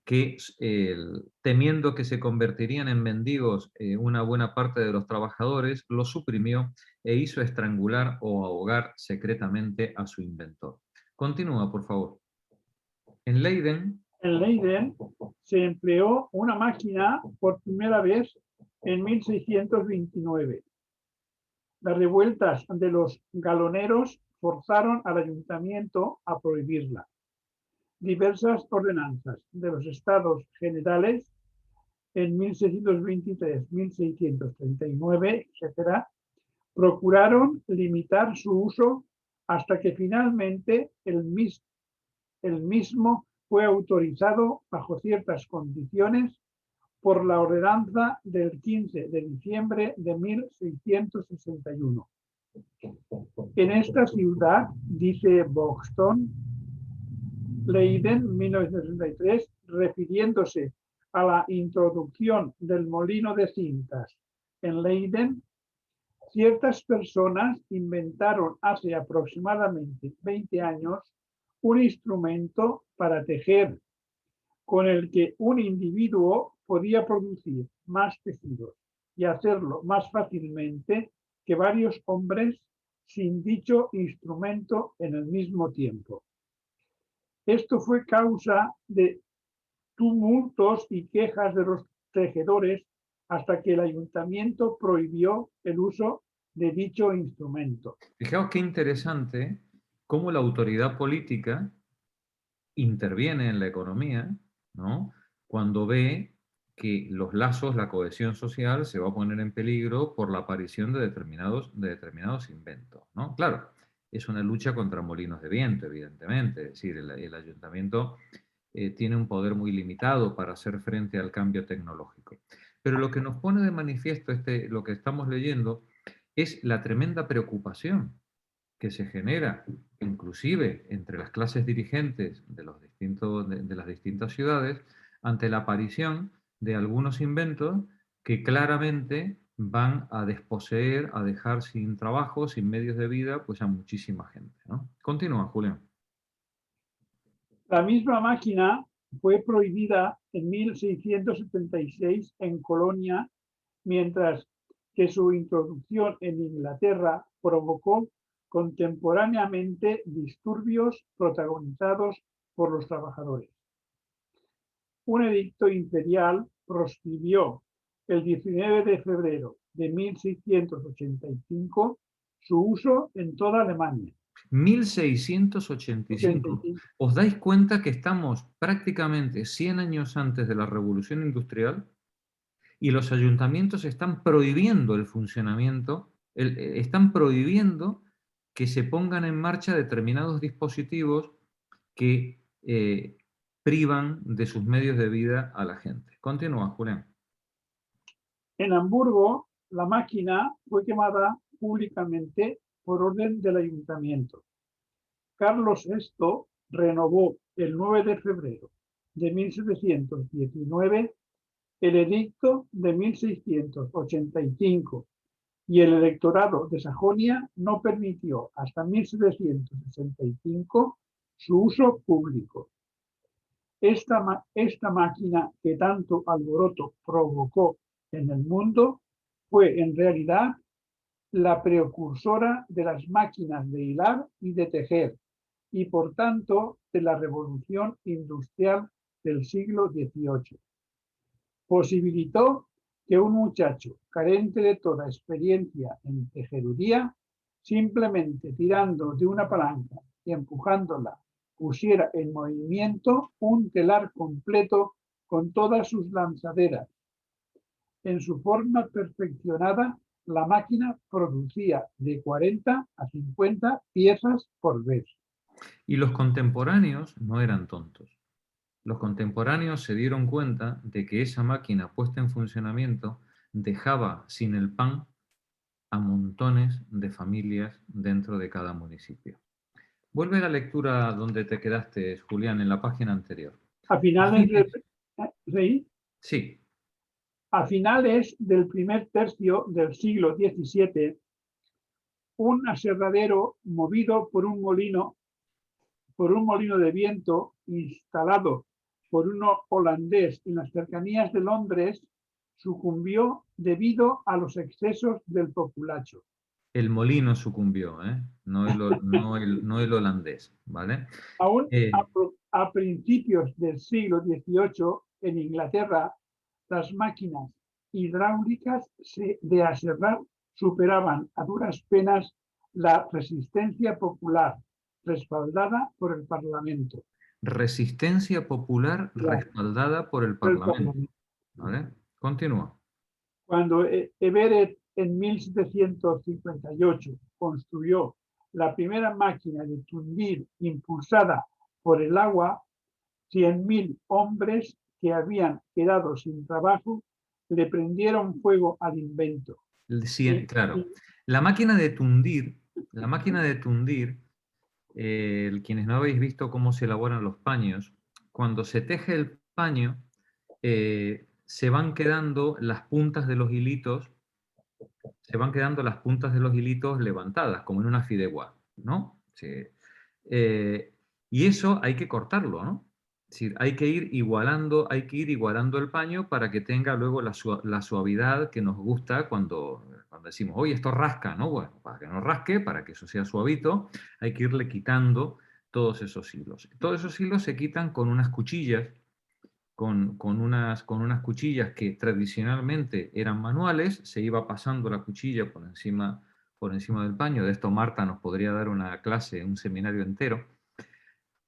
que temiendo que se convertirían en mendigos una buena parte de los trabajadores, lo suprimió e hizo estrangular o ahogar secretamente a su inventor. Continúa, por favor. En Leiden se empleó una máquina por primera vez en 1629. Las revueltas de los galoneros forzaron al ayuntamiento a prohibirla. Diversas ordenanzas de los estados generales en 1623, 1639, etc., procuraron limitar su uso hasta que finalmente el mismo fue autorizado bajo ciertas condiciones por la ordenanza del 15 de diciembre de 1661. En esta ciudad, dice Buxton, Leiden, 1963, refiriéndose a la introducción del molino de cintas en Leiden, ciertas personas inventaron hace aproximadamente 20 años un instrumento para tejer con el que un individuo podía producir más tejidos y hacerlo más fácilmente que varios hombres sin dicho instrumento en el mismo tiempo. Esto fue causa de tumultos y quejas de los tejedores hasta que el ayuntamiento prohibió el uso de dicho instrumento. Fijaos qué interesante cómo la autoridad política interviene en la economía, ¿no? Cuando ve que los lazos, la cohesión social se va a poner en peligro por la aparición de determinados inventos, ¿no? Claro, es una lucha contra molinos de viento, evidentemente, es decir, el ayuntamiento tiene un poder muy limitado para hacer frente al cambio tecnológico. Pero lo que nos pone de manifiesto lo que estamos leyendo es la tremenda preocupación que se genera, inclusive entre las clases dirigentes de las distintas ciudades, ante la aparición de algunos inventos que claramente van a desposeer, a dejar sin trabajo, sin medios de vida, pues a muchísima gente, ¿no? Continúa, Julián. La misma máquina fue prohibida en 1676 en Colonia, mientras que su introducción en Inglaterra provocó contemporáneamente disturbios protagonizados por los trabajadores. Un edicto imperial proscribió el 19 de febrero de 1685 su uso en toda Alemania. 1685. ¿Os dais cuenta que estamos prácticamente 100 años antes de la Revolución Industrial y los ayuntamientos están prohibiendo el funcionamiento, están prohibiendo que se pongan en marcha determinados dispositivos que privan de sus medios de vida a la gente? Continúa, Julián. En Hamburgo, la máquina fue quemada públicamente por orden del ayuntamiento. Carlos VI renovó el 9 de febrero de 1719 el edicto de 1685 y el electorado de Sajonia no permitió hasta 1765 su uso público. Esta máquina que tanto alboroto provocó en el mundo fue en realidad la precursora de las máquinas de hilar y de tejer y por tanto de la revolución industrial del siglo XVIII. Posibilitó que un muchacho carente de toda experiencia en tejeduría, simplemente tirando de una palanca y empujándola, pusiera en movimiento un telar completo con todas sus lanzaderas. En su forma perfeccionada, la máquina producía de 40 a 50 piezas por vez. Y los contemporáneos no eran tontos. Los contemporáneos se dieron cuenta de que esa máquina puesta en funcionamiento dejaba sin el pan a montones de familias dentro de cada municipio. Vuelve a la lectura donde te quedaste, Julián, en la página anterior. A finales del primer tercio del siglo XVII, un aserradero movido por un molino de viento instalado por un holandés en las cercanías de Londres sucumbió debido a los excesos del populacho. El molino sucumbió, ¿eh? no el holandés, ¿vale? Aún a principios del siglo XVIII, en Inglaterra, las máquinas hidráulicas de aserrar superaban a duras penas la resistencia popular respaldada por el Parlamento. Resistencia popular respaldada por el Parlamento. ¿Vale? Continúa. Cuando Everett en 1758 construyó la primera máquina de tundir impulsada por el agua, 100.000 hombres que habían quedado sin trabajo le prendieron fuego al invento. Sí, claro. La máquina de tundir, quienes no habéis visto cómo se elaboran los paños, cuando se teje el paño, se van quedando las puntas de los hilitos, levantadas, como en una fideuá, ¿no? Sí. Y eso hay que cortarlo, ¿no? Es decir, hay que ir igualando el paño para que tenga luego la suavidad que nos gusta cuando decimos, oye, esto rasca, ¿no? Bueno, para que no rasque, para que eso sea suavito, hay que irle quitando todos esos hilos. Todos esos hilos se quitan con unas cuchillas, con unas cuchillas que tradicionalmente eran manuales, se iba pasando la cuchilla por encima del paño. De esto Marta nos podría dar una clase, un seminario entero.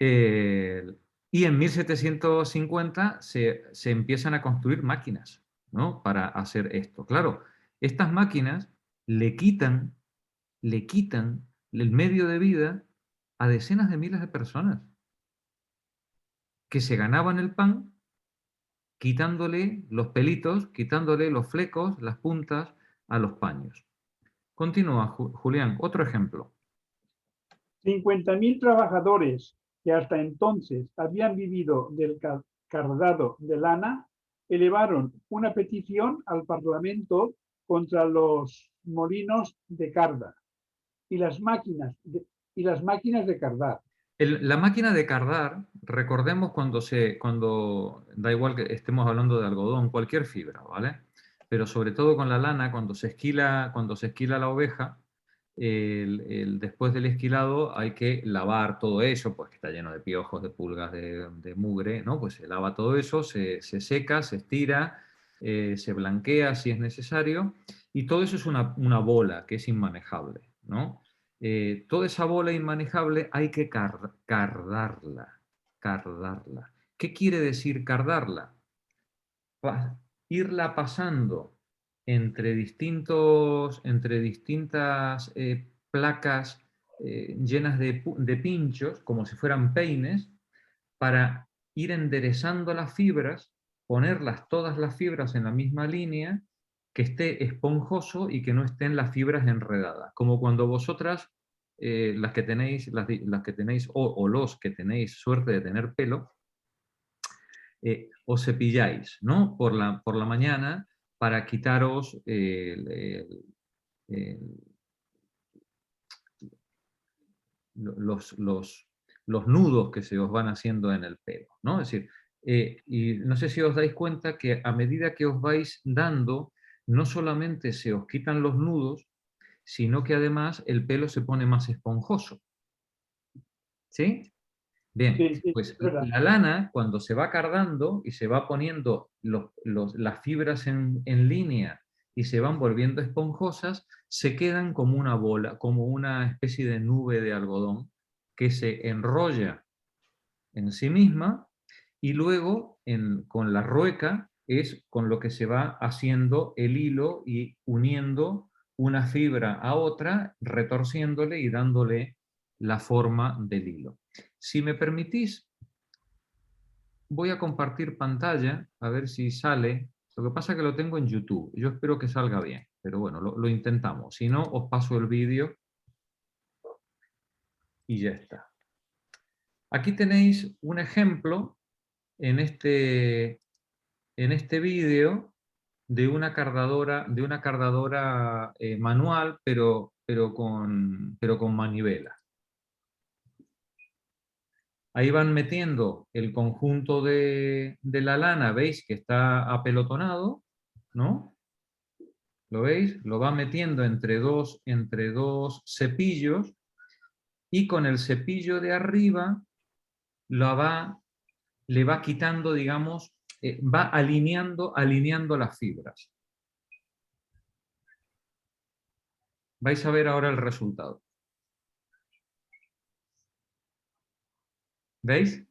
Y en 1750 se empiezan a construir máquinas, ¿no? Para hacer esto. Claro, estas máquinas le quitan el medio de vida a decenas de miles de personas que se ganaban el pan quitándole los pelitos, quitándole los flecos, las puntas a los paños. Continúa, Julián, otro ejemplo. 50.000 trabajadores que hasta entonces habían vivido del cardado de lana elevaron una petición al Parlamento contra los molinos de Carda y las máquinas de cardar. La máquina de cardar, recordemos da igual que estemos hablando de algodón, cualquier fibra, ¿vale? Pero sobre todo con la lana, cuando se esquila la oveja, después del esquilado hay que lavar todo eso, pues que está lleno de piojos, de pulgas, de mugre, ¿no? Pues se lava todo eso, se seca, se estira, se blanquea si es necesario, y todo eso es una bola que es inmanejable, ¿no? Toda esa bola inmanejable hay que cardarla. ¿Qué quiere decir cardarla? Irla pasando entre distintas placas llenas de pinchos, como si fueran peines, para ir enderezando las fibras, ponerlas todas las fibras en la misma línea, que esté esponjoso y que no estén las fibras enredadas. Como cuando vosotras, las que tenéis o los que tenéis suerte de tener pelo, os cepilláis, ¿no? Por la mañana para quitaros los nudos que se os van haciendo en el pelo, ¿no? Es decir, y no sé si os dais cuenta que a medida que os vais dando, no solamente se os quitan los nudos, sino que además el pelo se pone más esponjoso. ¿Sí? Bien, Sí, pues es verdad. la lana, cuando se va cardando y se va poniendo las fibras en línea y se van volviendo esponjosas, se quedan como una bola, como una especie de nube de algodón que se enrolla en sí misma, y luego con la rueca es con lo que se va haciendo el hilo y uniendo una fibra a otra, retorciéndole y dándole la forma del hilo. Si me permitís, voy a compartir pantalla, a ver si sale. Lo que pasa es que lo tengo en YouTube. Yo espero que salga bien, pero bueno, lo intentamos. Si no, os paso el vídeo y ya está. Aquí tenéis un ejemplo en este vídeo de una cardadora manual, pero con manivela. Ahí van metiendo el conjunto de la lana, veis que está apelotonado, ¿no? ¿Lo veis? Lo va metiendo entre dos cepillos, y con el cepillo de arriba le va quitando, digamos, va alineando las fibras. Vais a ver ahora el resultado. ¿Veis?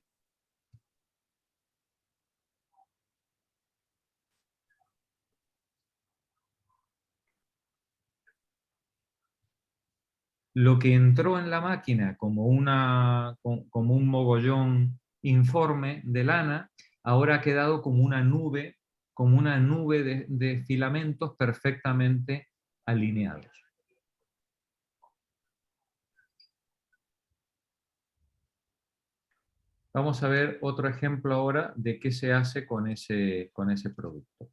Lo que entró en la máquina como un mogollón informe de lana, ahora ha quedado como una nube de filamentos perfectamente alineados. Vamos a ver otro ejemplo ahora de qué se hace con ese producto.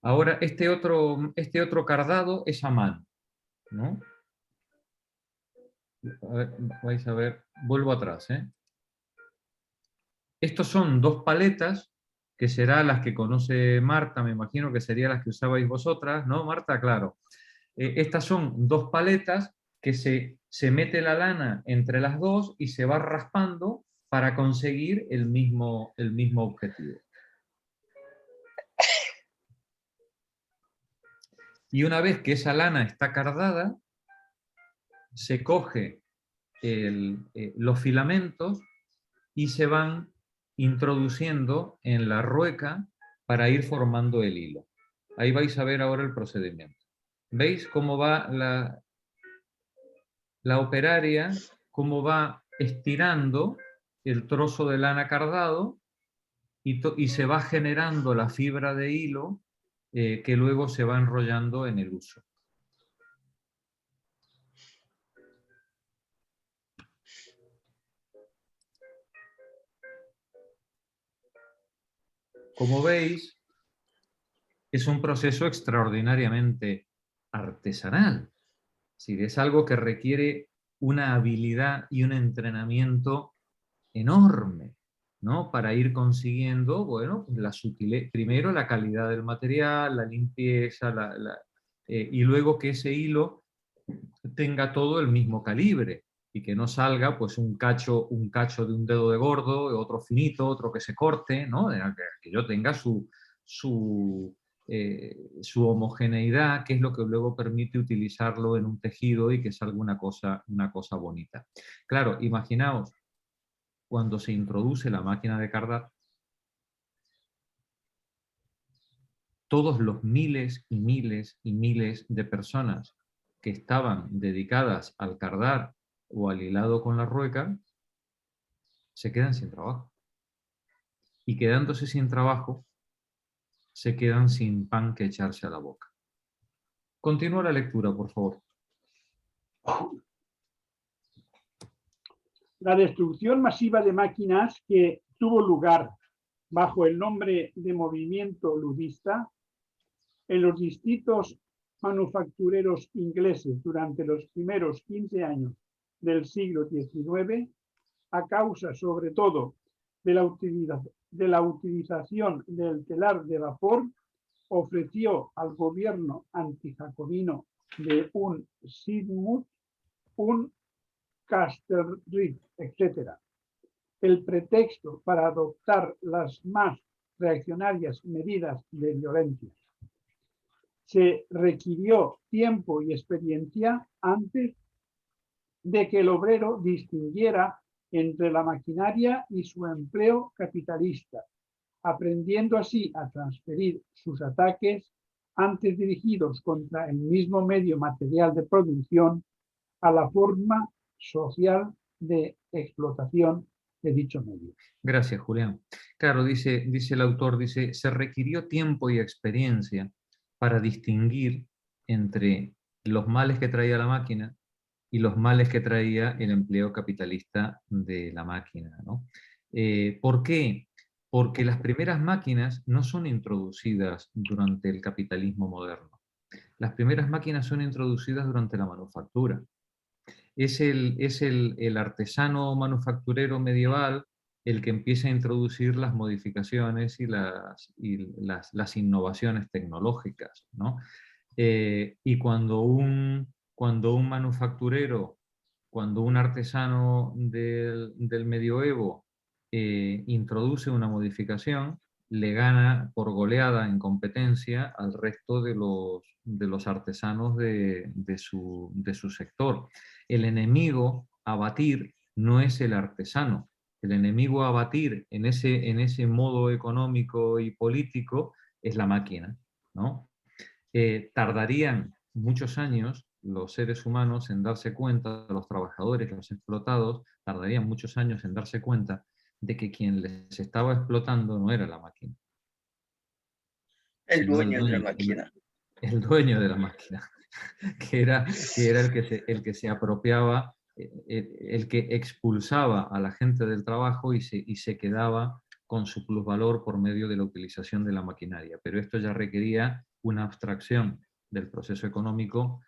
Ahora, este otro cardado es a mano, ¿no? A ver, vais a ver, vuelvo atrás, ¿eh? Estos son dos paletas, que serán las que conoce Marta, me imagino que serían las que usabais vosotras, ¿no, Marta? Claro. Estas son dos paletas que se mete la lana entre las dos y se va raspando para conseguir el mismo objetivo. Y una vez que esa lana está cardada, se coge los filamentos y se van introduciendo en la rueca para ir formando el hilo. Ahí vais a ver ahora el procedimiento. ¿Veis cómo va la operaria, cómo va estirando el trozo de lana cardado y se va generando la fibra de hilo que luego se va enrollando en el uso? Como veis, es un proceso extraordinariamente artesanal. Es algo que requiere una habilidad y un entrenamiento enorme, ¿no? Para ir consiguiendo, bueno, pues la sutileza, primero la calidad del material, la limpieza, y luego que ese hilo tenga todo el mismo calibre y que no salga pues un cacho de un dedo de gordo, otro finito, otro que se corte, ¿no? Que yo tenga su homogeneidad, que es lo que luego permite utilizarlo en un tejido y que salga una cosa bonita. Claro, imaginaos cuando se introduce la máquina de cardar, todos los miles y miles y miles de personas que estaban dedicadas al cardar o al hilado con la rueca, se quedan sin trabajo. Y quedándose sin trabajo, se quedan sin pan que echarse a la boca. Continúa la lectura, por favor. La destrucción masiva de máquinas que tuvo lugar bajo el nombre de movimiento ludista en los distintos manufactureros ingleses durante los primeros 15 años del siglo XIX, a causa sobre todo de la utilización del telar de vapor, ofreció al gobierno antijacobino de un Sidmouth, un Castlereagh, etc., el pretexto para adoptar las más reaccionarias medidas de violencia. Se requirió tiempo y experiencia antes de que el obrero distinguiera entre la maquinaria y su empleo capitalista, aprendiendo así a transferir sus ataques, antes dirigidos contra el mismo medio material de producción, a la forma social de explotación de dicho medio. Gracias, Julián. Claro, dice el autor, se requirió tiempo y experiencia para distinguir entre los males que traía la máquina y los males que traía el empleo capitalista de la máquina, ¿no? ¿Por qué? Porque las primeras máquinas no son introducidas durante el capitalismo moderno. Las primeras máquinas son introducidas durante la manufactura. Es el artesano manufacturero medieval el que empieza a introducir las modificaciones y las innovaciones tecnológicas, ¿no? Y cuando un manufacturero, cuando un artesano del medioevo introduce una modificación, le gana por goleada en competencia al resto de los artesanos de su sector. El enemigo a batir no es el artesano. El enemigo a batir en ese modo económico y político es la máquina, ¿no? Tardarían muchos años los seres humanos en darse cuenta, los trabajadores, los explotados, tardarían muchos años en darse cuenta de que quien les estaba explotando no era la máquina. El dueño de la máquina. El dueño de la máquina, que era el que se apropiaba, el que expulsaba a la gente del trabajo y se quedaba con su plusvalor por medio de la utilización de la maquinaria. Pero esto ya requería una abstracción del proceso económico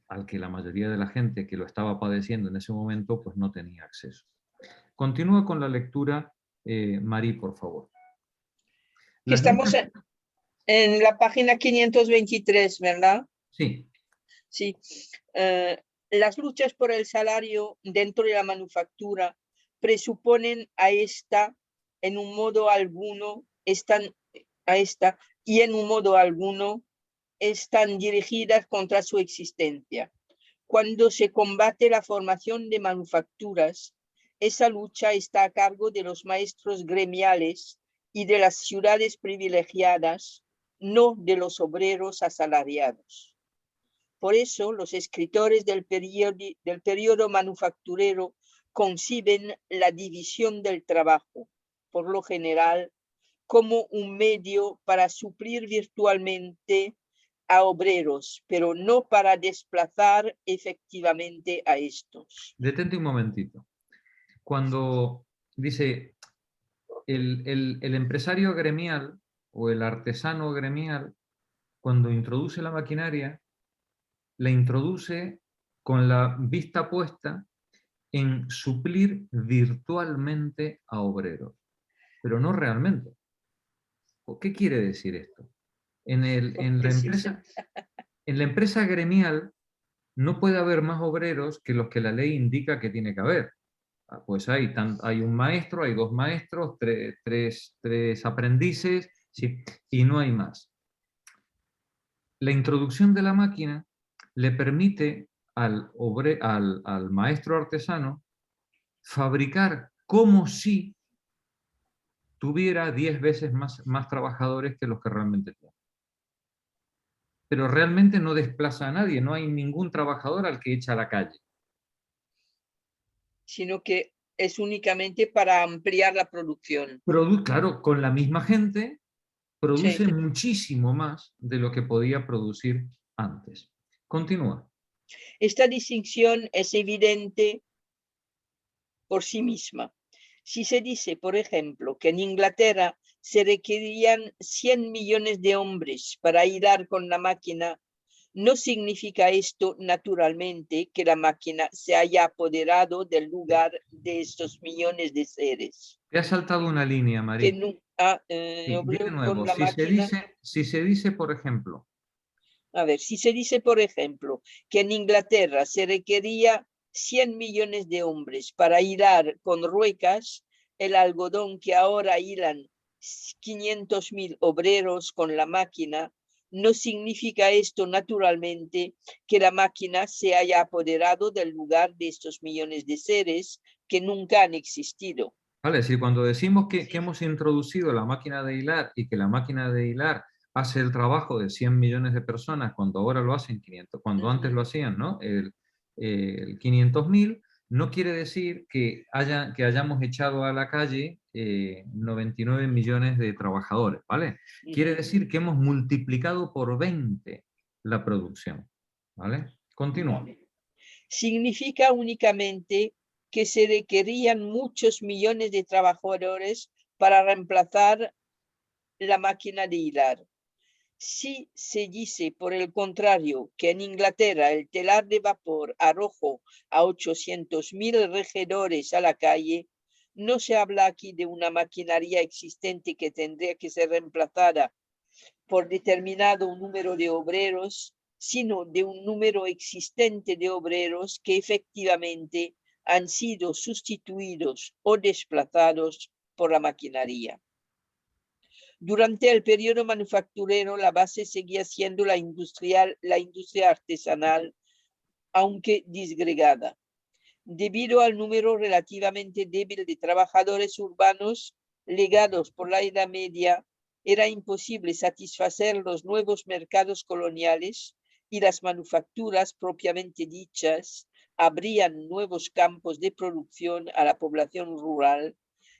al que la mayoría de la gente que lo estaba padeciendo en ese momento pues no tenía acceso. Continúa con la lectura, Mari, por favor. Estamos en la página 523, ¿verdad? Sí. Sí. Las luchas por el salario dentro de la manufactura presuponen a esta en un modo alguno, están dirigidas contra su existencia. Cuando se combate la formación de manufacturas, esa lucha está a cargo de los maestros gremiales y de las ciudades privilegiadas, no de los obreros asalariados. Por eso, los escritores del periodo manufacturero conciben la división del trabajo, por lo general, como un medio para suplir virtualmente a obreros, pero no para desplazar efectivamente a estos. Detente un momentito. Cuando dice el empresario gremial o el artesano gremial, cuando introduce la maquinaria, la introduce con la vista puesta en suplir virtualmente a obreros, pero no realmente. ¿Qué quiere decir esto? En la empresa gremial no puede haber más obreros que los que la ley indica que tiene que haber. Pues hay un maestro, hay 2 maestros, tres aprendices, ¿sí? Y no hay más. La introducción de la máquina le permite al maestro artesano fabricar como si tuviera 10 veces más trabajadores que los que realmente tiene. Pero realmente no desplaza a nadie, no hay ningún trabajador al que echa a la calle. Sino que es únicamente para ampliar la producción. Claro, con la misma gente produce Sí. muchísimo más de lo que podía producir antes. Continúa. Esta distinción es evidente por sí misma. Si se dice, por ejemplo, que en Inglaterra se requerían 100 millones de hombres para hilar con la máquina, no significa esto naturalmente que la máquina se haya apoderado del lugar de estos millones de seres. Te ha saltado una línea, María. Que nunca Sí, obró de nuevo, con la máquina. si se dice, por ejemplo. A ver, si se dice, por ejemplo, que en Inglaterra se requería 100 millones de hombres para hilar con ruecas el algodón que ahora hilan 500.000 obreros con la máquina, no significa esto naturalmente que la máquina se haya apoderado del lugar de estos millones de seres que nunca han existido. Vale, si cuando decimos que hemos introducido la máquina de hilar y que la máquina de hilar hace el trabajo de 100 millones de personas cuando ahora lo hacen 500, cuando antes lo hacían, ¿no? El 500.000, no quiere decir que hayamos echado a la calle 99 millones de trabajadores, ¿vale? Quiere decir que hemos multiplicado por 20 la producción, ¿vale? Continúa. Significa únicamente que se requerían muchos millones de trabajadores para reemplazar la máquina de hilar. Si se dice, por el contrario, que en Inglaterra el telar de vapor arrojó a 800.000 regidores a la calle, no se habla aquí de una maquinaria existente que tendría que ser reemplazada por determinado número de obreros, sino de un número existente de obreros que efectivamente han sido sustituidos o desplazados por la maquinaria. Durante el periodo manufacturero, la base seguía siendo la industria artesanal, aunque disgregada. Debido al número relativamente débil de trabajadores urbanos legados por la Edad Media, era imposible satisfacer los nuevos mercados coloniales y las manufacturas propiamente dichas abrían nuevos campos de producción a la población rural,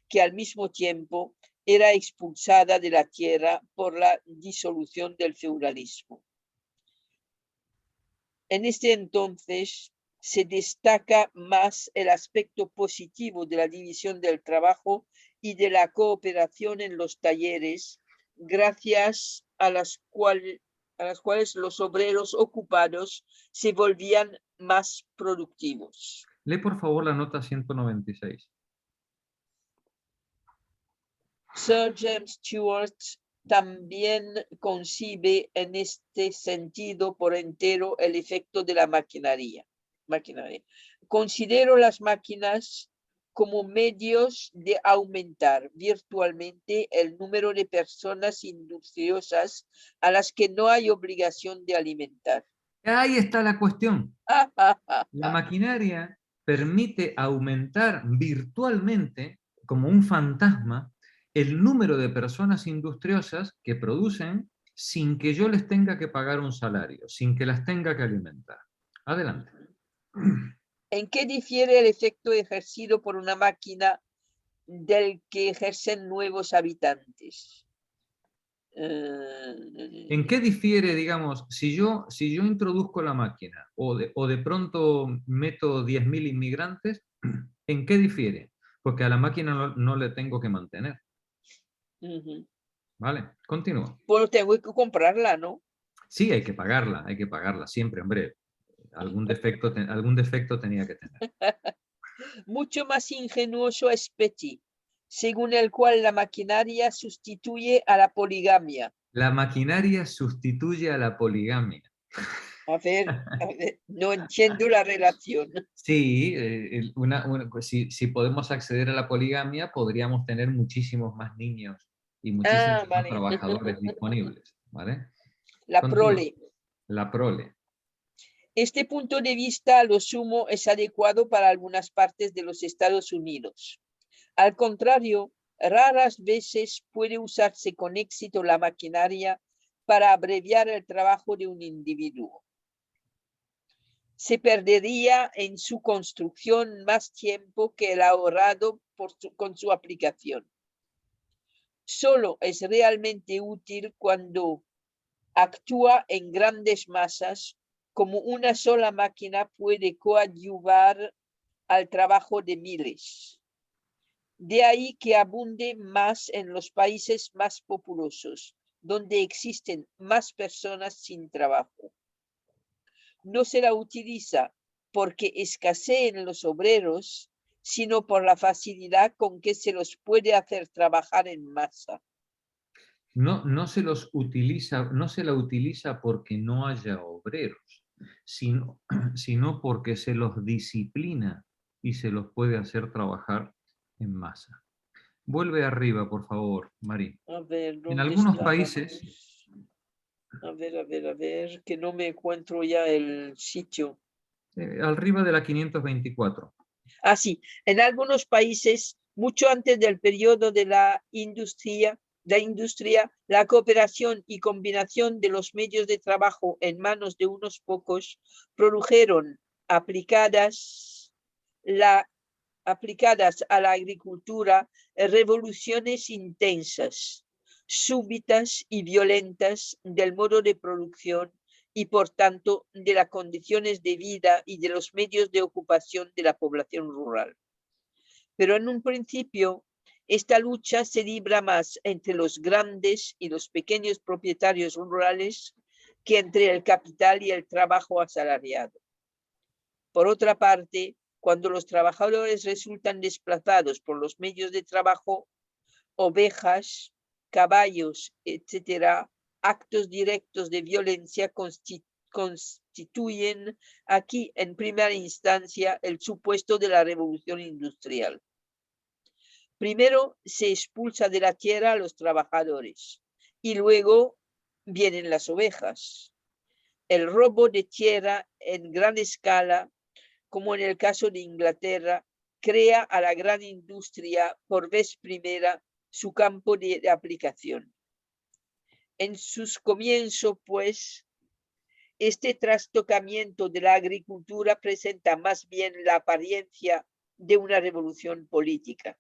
que al mismo tiempo era expulsada de la tierra por la disolución del feudalismo. En este entonces se destaca más el aspecto positivo de la división del trabajo y de la cooperación en los talleres, gracias a las cuales los obreros ocupados se volvían más productivos. Lee por favor la nota 196. Sir James Stewart también concibe en este sentido por entero el efecto de la maquinaria. Considero las máquinas como medios de aumentar virtualmente el número de personas industriosas a las que no hay obligación de alimentar. Ahí está la cuestión. La maquinaria permite aumentar virtualmente, como un fantasma, el número de personas industriosas que producen sin que yo les tenga que pagar un salario, sin que las tenga que alimentar. Adelante. ¿En qué difiere el efecto ejercido por una máquina del que ejercen nuevos habitantes? ¿En qué difiere, digamos, si yo introduzco la máquina o de pronto meto 10.000 inmigrantes, ¿en qué difiere? Porque a la máquina no le tengo que mantener. ¿Vale? Continúa. Bueno, tengo que comprarla, ¿no? Sí, hay que pagarla siempre, hombre. Algún defecto tenía que tener. Mucho más ingenuoso es Petty, según el cual la maquinaria sustituye a la poligamia. La maquinaria sustituye a la poligamia. A ver, no entiendo la relación. Sí, si podemos acceder a la poligamia, podríamos tener muchísimos más niños y muchísimos más Vale. trabajadores disponibles, ¿vale? La Continúa. prole. La prole. Este punto de vista, a lo sumo, es adecuado para algunas partes de los Estados Unidos. Al contrario, raras veces puede usarse con éxito la maquinaria para abreviar el trabajo de un individuo. Se perdería en su construcción más tiempo que el ahorrado con su aplicación. Solo es realmente útil cuando actúa en grandes masas, como una sola máquina puede coadyuvar al trabajo de miles. De ahí que abunde más en los países más populosos, donde existen más personas sin trabajo. No se la utiliza porque escaseen los obreros, sino por la facilidad con que se los puede hacer trabajar en masa. No se la utiliza porque no haya obreros, sino porque se los disciplina y se los puede hacer trabajar en masa. Vuelve arriba, por favor, Mari. A ver, En ¿dónde algunos está? países, A ver, que no me encuentro ya el sitio. arriba de la 524. Ah, sí, en algunos países, mucho antes del periodo de la industria, la cooperación y combinación de los medios de trabajo en manos de unos pocos produjeron aplicadas a la agricultura revoluciones intensas, súbitas y violentas del modo de producción y por tanto de las condiciones de vida y de los medios de ocupación de la población rural. Pero en un principio, esta lucha se libra más entre los grandes y los pequeños propietarios rurales que entre el capital y el trabajo asalariado. Por otra parte, cuando los trabajadores resultan desplazados por los medios de trabajo, ovejas, caballos, etc., actos directos de violencia constituyen aquí en primera instancia el supuesto de la revolución industrial. Primero se expulsa de la tierra a los trabajadores y luego vienen las ovejas. El robo de tierra en gran escala, como en el caso de Inglaterra, crea a la gran industria por vez primera su campo de aplicación. En sus comienzos, pues, este trastocamiento de la agricultura presenta más bien la apariencia de una revolución política.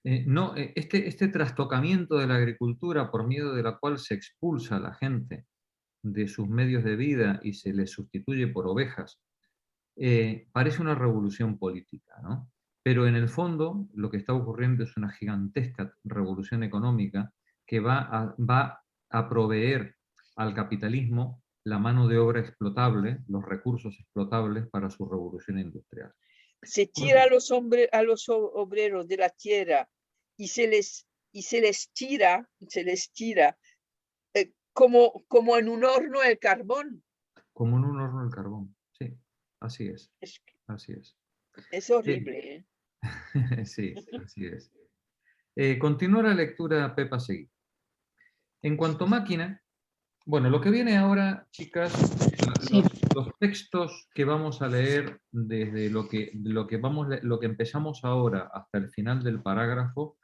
Este trastocamiento de la agricultura por medio de la cual se expulsa a la gente de sus medios de vida y se les sustituye por ovejas, parece una revolución política, ¿no? Pero en el fondo lo que está ocurriendo es una gigantesca revolución económica que va a proveer al capitalismo la mano de obra explotable, los recursos explotables para su revolución industrial. Se tira a los obreros de la tierra y se les tira como en un horno el carbón. Como en un horno el carbón, sí, así es. Así es. Es horrible. Sí, así es. Continúa la lectura, Pepa, seguí. En cuanto a máquina, bueno, lo que viene ahora, chicas, Sí. los textos que vamos a leer desde lo que empezamos ahora hasta el final del parágrafo,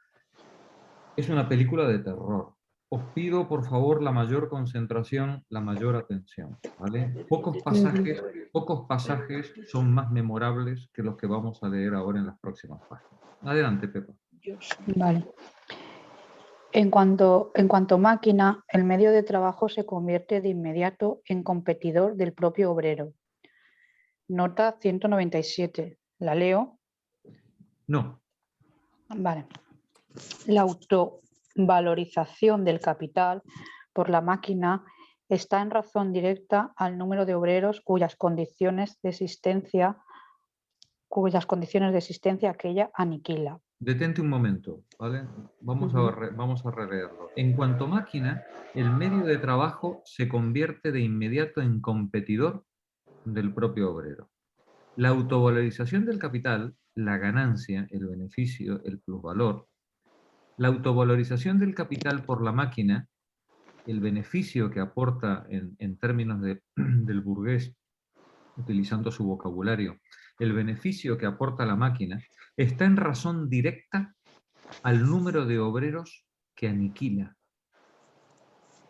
es una película de terror. Os pido, por favor, la mayor concentración, la mayor atención, ¿vale? Pocos pasajes son más memorables que los que vamos a leer ahora en las próximas páginas. Adelante, Pepa. Vale. En cuanto a máquina, el medio de trabajo se convierte de inmediato en competidor del propio obrero. Nota 197. ¿La leo? No. Vale. La valorización del capital por la máquina está en razón directa al número de obreros cuyas condiciones de existencia aquella aniquila. Detente un momento, ¿vale? Vamos a releerlo. En cuanto máquina, el medio de trabajo se convierte de inmediato en competidor del propio obrero. La autovalorización del capital, la ganancia, el beneficio, el plusvalor. La autovalorización del capital por la máquina, el beneficio que aporta en términos del burgués, utilizando su vocabulario, el beneficio que aporta la máquina, está en razón directa al número de obreros que aniquila.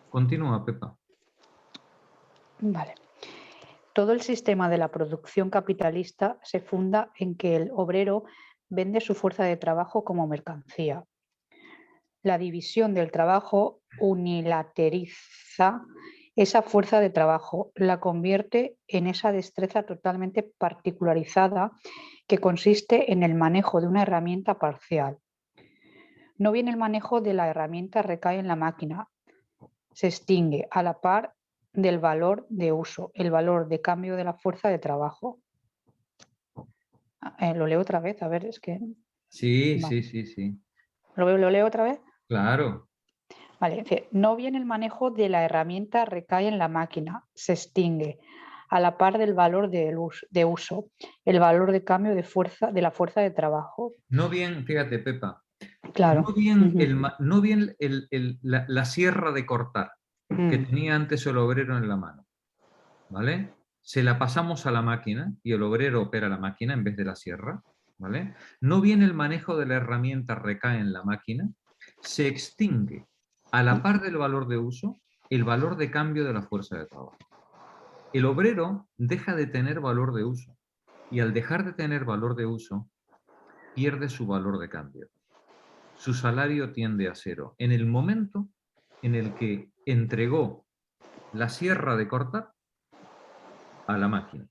Continúa, Pepa. Vale. Todo el sistema de la producción capitalista se funda en que el obrero vende su fuerza de trabajo como mercancía. La división del trabajo unilateriza esa fuerza de trabajo, la convierte en esa destreza totalmente particularizada que consiste en el manejo de una herramienta parcial. No bien el manejo de la herramienta recae en la máquina, se extingue a la par del valor de uso, el valor de cambio de la fuerza de trabajo. Lo leo otra vez, a ver, es que... Sí, vale. sí. ¿Lo leo otra vez? Claro. Vale, dice, no bien el manejo de la herramienta recae en la máquina, se extingue a la par del valor de uso, el valor de cambio de la fuerza de trabajo. No bien, fíjate, Pepa, Claro. no bien la sierra de cortar que tenía antes el obrero en la mano, ¿vale? Se la pasamos a la máquina y el obrero opera la máquina en vez de la sierra, ¿vale? No bien el manejo de la herramienta recae en la máquina, se extingue a la par del valor de uso el valor de cambio de la fuerza de trabajo. El obrero deja de tener valor de uso y al dejar de tener valor de uso pierde su valor de cambio. Su salario tiende a cero. En el momento en el que entregó la sierra de cortar a la máquina.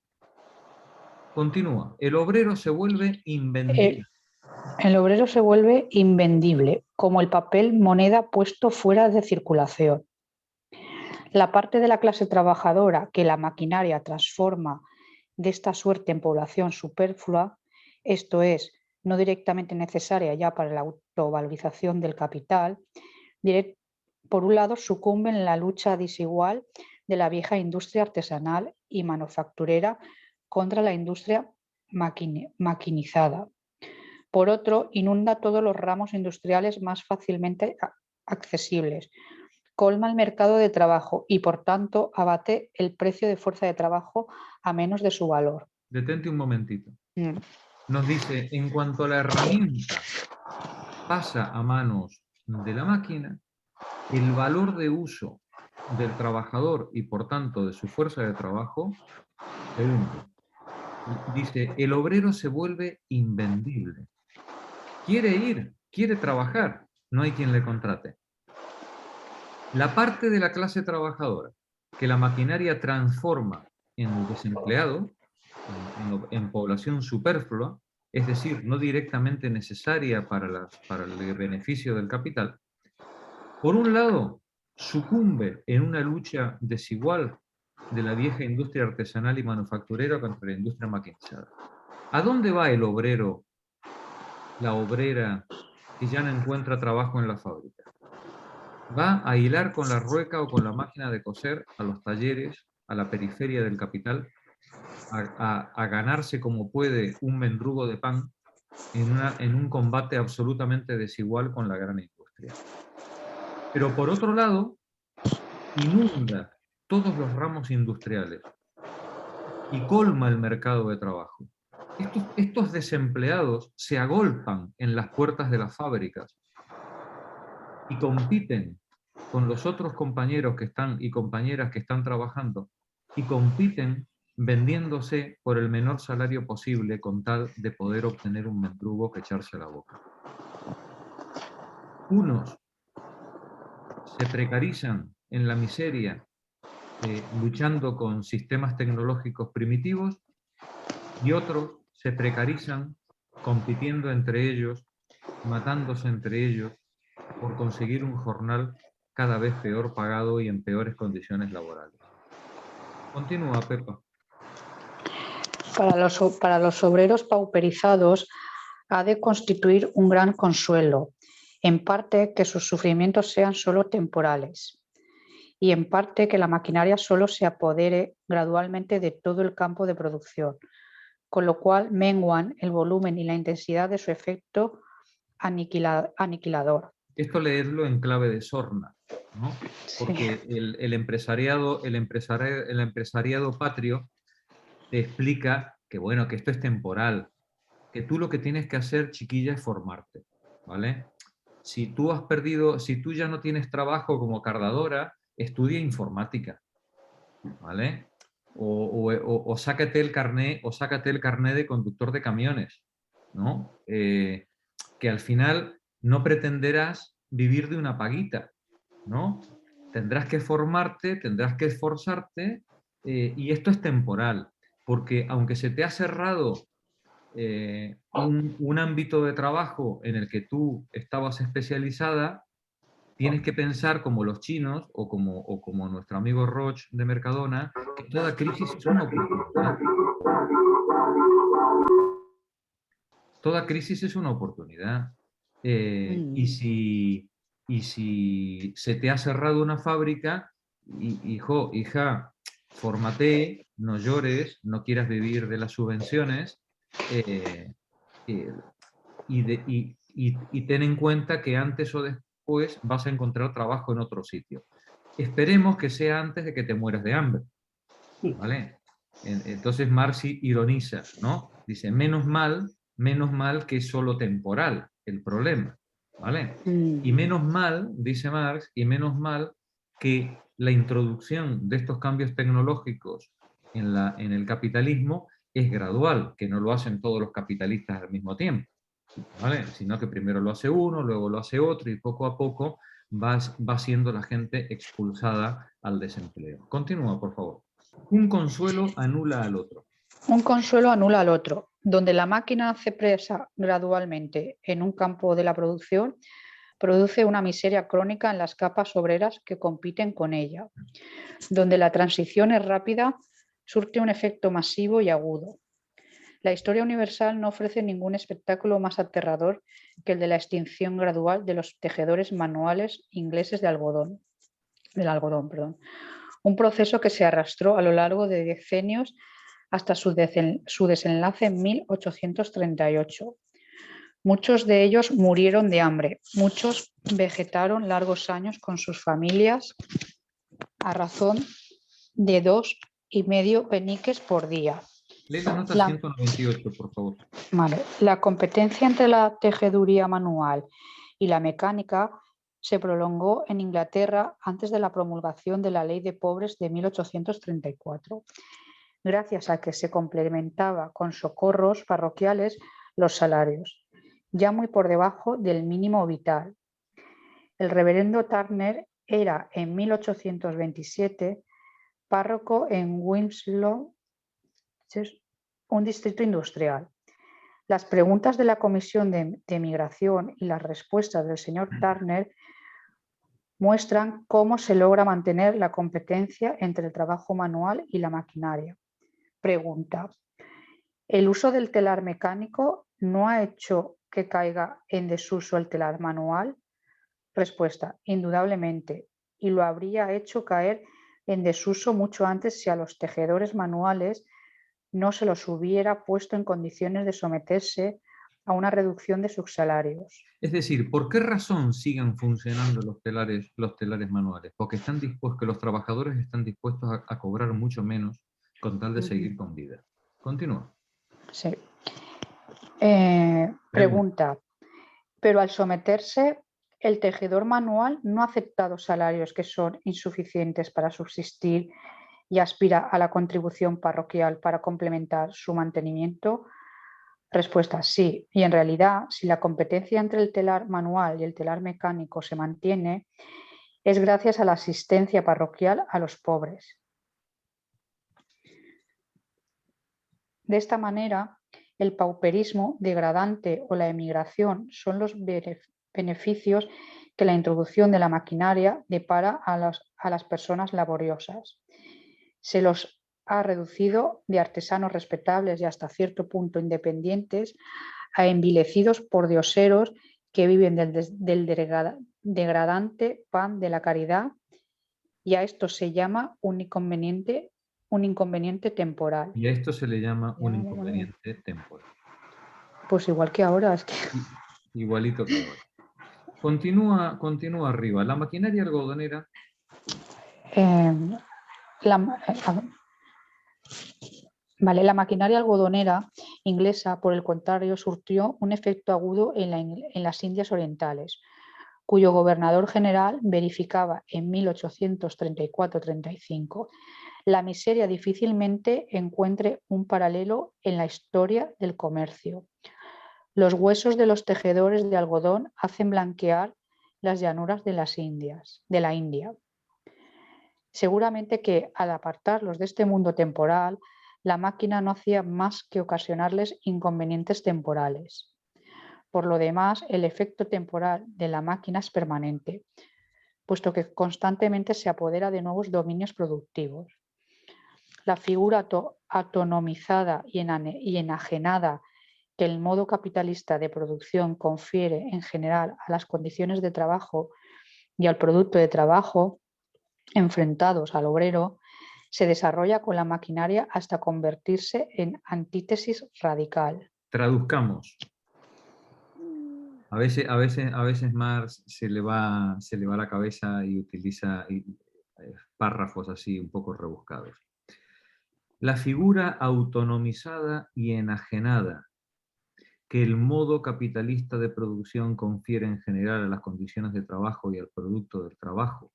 Continúa. El obrero se vuelve invendible. El obrero se vuelve invendible, como el papel moneda puesto fuera de circulación. La parte de la clase trabajadora que la maquinaria transforma de esta suerte en población superflua, esto es, no directamente necesaria ya para la autovalorización del capital, por un lado sucumbe en la lucha desigual de la vieja industria artesanal y manufacturera contra la industria maquinizada. Por otro, inunda todos los ramos industriales más fácilmente accesibles, colma el mercado de trabajo y, por tanto, abate el precio de fuerza de trabajo a menos de su valor. Detente un momentito. Nos dice, en cuanto a la herramienta pasa a manos de la máquina, el valor de uso del trabajador y, por tanto, de su fuerza de trabajo, dice, el obrero se vuelve invendible. Quiere trabajar, no hay quien le contrate. La parte de la clase trabajadora que la maquinaria transforma en desempleado, en población superflua, es decir, no directamente necesaria para el beneficio del capital, por un lado, sucumbe en una lucha desigual de la vieja industria artesanal y manufacturera contra la industria maquinizada. ¿A dónde va el obrero, la obrera, que ya no encuentra trabajo en la fábrica? Va a hilar con la rueca o con la máquina de coser a los talleres, a la periferia del capital, a ganarse como puede un mendrugo de pan en un combate absolutamente desigual con la gran industria. Pero por otro lado, inunda todos los ramos industriales y colma el mercado de trabajo. Estos desempleados se agolpan en las puertas de las fábricas y compiten con los otros compañeros que están y compañeras que están trabajando y compiten vendiéndose por el menor salario posible con tal de poder obtener un mendrugo que echarse a la boca. Unos se precarizan en la miseria luchando con sistemas tecnológicos primitivos y otros se precarizan compitiendo entre ellos, matándose entre ellos por conseguir un jornal cada vez peor pagado y en peores condiciones laborales. Continúa, Pepa. Para los obreros pauperizados ha de constituir un gran consuelo, en parte que sus sufrimientos sean solo temporales y en parte que la maquinaria solo se apodere gradualmente de todo el campo de producción, con lo cual menguan el volumen y la intensidad de su efecto aniquilador. Esto leedlo en clave de sorna, ¿no? Porque Sí. el empresariado patrio te explica que, bueno, que esto es temporal, que tú lo que tienes que hacer, chiquilla, es formarte, ¿vale? Si tú ya no tienes trabajo como cardadora, estudia informática, ¿vale? O sácate el carné de conductor de camiones, ¿no? Que al final no pretenderás vivir de una paguita, ¿no? Tendrás que formarte, tendrás que esforzarte, y esto es temporal, porque aunque se te ha cerrado un ámbito de trabajo en el que tú estabas especializada, tienes que pensar como los chinos o como nuestro amigo Roche de Mercadona, que toda crisis es una oportunidad. Toda crisis es una oportunidad. Y si se te ha cerrado una fábrica, hijo, hija, fórmate, no llores, no quieras vivir de las subvenciones, y ten en cuenta que antes o después vas a encontrar trabajo en otro sitio. Esperemos que sea antes de que te mueras de hambre, ¿vale? Entonces Marx ironiza, ¿no? Dice, menos mal que es solo temporal el problema, ¿vale? Y menos mal, dice Marx, y menos mal que la introducción de estos cambios tecnológicos en el capitalismo es gradual, que no lo hacen todos los capitalistas al mismo tiempo, ¿vale? Sino que primero lo hace uno, luego lo hace otro, y poco a poco va siendo la gente expulsada al desempleo. Continúa, por favor. Un consuelo anula al otro. Un consuelo anula al otro. Donde la máquina hace presa gradualmente en un campo de la producción, produce una miseria crónica en las capas obreras que compiten con ella. Donde la transición es rápida, surte un efecto masivo y agudo. La historia universal no ofrece ningún espectáculo más aterrador que el de la extinción gradual de los tejedores manuales ingleses del algodón. Un proceso que se arrastró a lo largo de decenios hasta su desenlace en 1838. Muchos de ellos murieron de hambre, muchos vegetaron largos años con sus familias a razón de 2,5 peniques por día. Lee la nota 198, por favor. Vale. La competencia entre la tejeduría manual y la mecánica se prolongó en Inglaterra antes de la promulgación de la Ley de Pobres de 1834, gracias a que se complementaba con socorros parroquiales los salarios, ya muy por debajo del mínimo vital. El reverendo Turner era en 1827 párroco en Winslow, un distrito industrial. Las preguntas de la Comisión de Migración y las respuestas del señor Turner muestran cómo se logra mantener la competencia entre el trabajo manual y la maquinaria. Pregunta: ¿el uso del telar mecánico no ha hecho que caiga en desuso el telar manual? Respuesta: indudablemente, y lo habría hecho caer en desuso mucho antes si a los tejedores manuales no se los hubiera puesto en condiciones de someterse a una reducción de sus salarios. Es decir, ¿por qué razón siguen funcionando los telares manuales? Porque los trabajadores están dispuestos a cobrar mucho menos con tal de seguir con vida. Continúa. Sí. Pregunta: pero al someterse, el tejedor manual no ha aceptado salarios que son insuficientes para subsistir y aspira a la contribución parroquial para complementar su mantenimiento. Respuesta: sí. Y en realidad, si la competencia entre el telar manual y el telar mecánico se mantiene, es gracias a la asistencia parroquial a los pobres. De esta manera, el pauperismo degradante o la emigración son los beneficios que la introducción de la maquinaria depara a las personas laboriosas. Se los ha reducido de artesanos respetables y hasta cierto punto independientes a envilecidos por dioseros que viven del degradante pan de la caridad, y a esto se llama un inconveniente temporal. Y a esto se le llama un inconveniente temporal. Pues igual que ahora, es que... Igualito que ahora. Continúa arriba. La maquinaria algodonera. La maquinaria algodonera inglesa, por el contrario, surtió un efecto agudo en las Indias Orientales, cuyo gobernador general verificaba en 1834-35 la miseria difícilmente encuentre un paralelo en la historia del comercio. Los huesos de los tejedores de algodón hacen blanquear las llanuras de la India. Seguramente que, al apartarlos de este mundo temporal, la máquina no hacía más que ocasionarles inconvenientes temporales. Por lo demás, el efecto temporal de la máquina es permanente, puesto que constantemente se apodera de nuevos dominios productivos. La figura autonomizada y enajenada que el modo capitalista de producción confiere en general a las condiciones de trabajo y al producto de trabajo enfrentados al obrero, se desarrolla con la maquinaria hasta convertirse en antítesis radical. Traduzcamos. A veces Marx se le va la cabeza y utiliza párrafos así un poco rebuscados. La figura autonomizada y enajenada que el modo capitalista de producción confiere en general a las condiciones de trabajo y al producto del trabajo,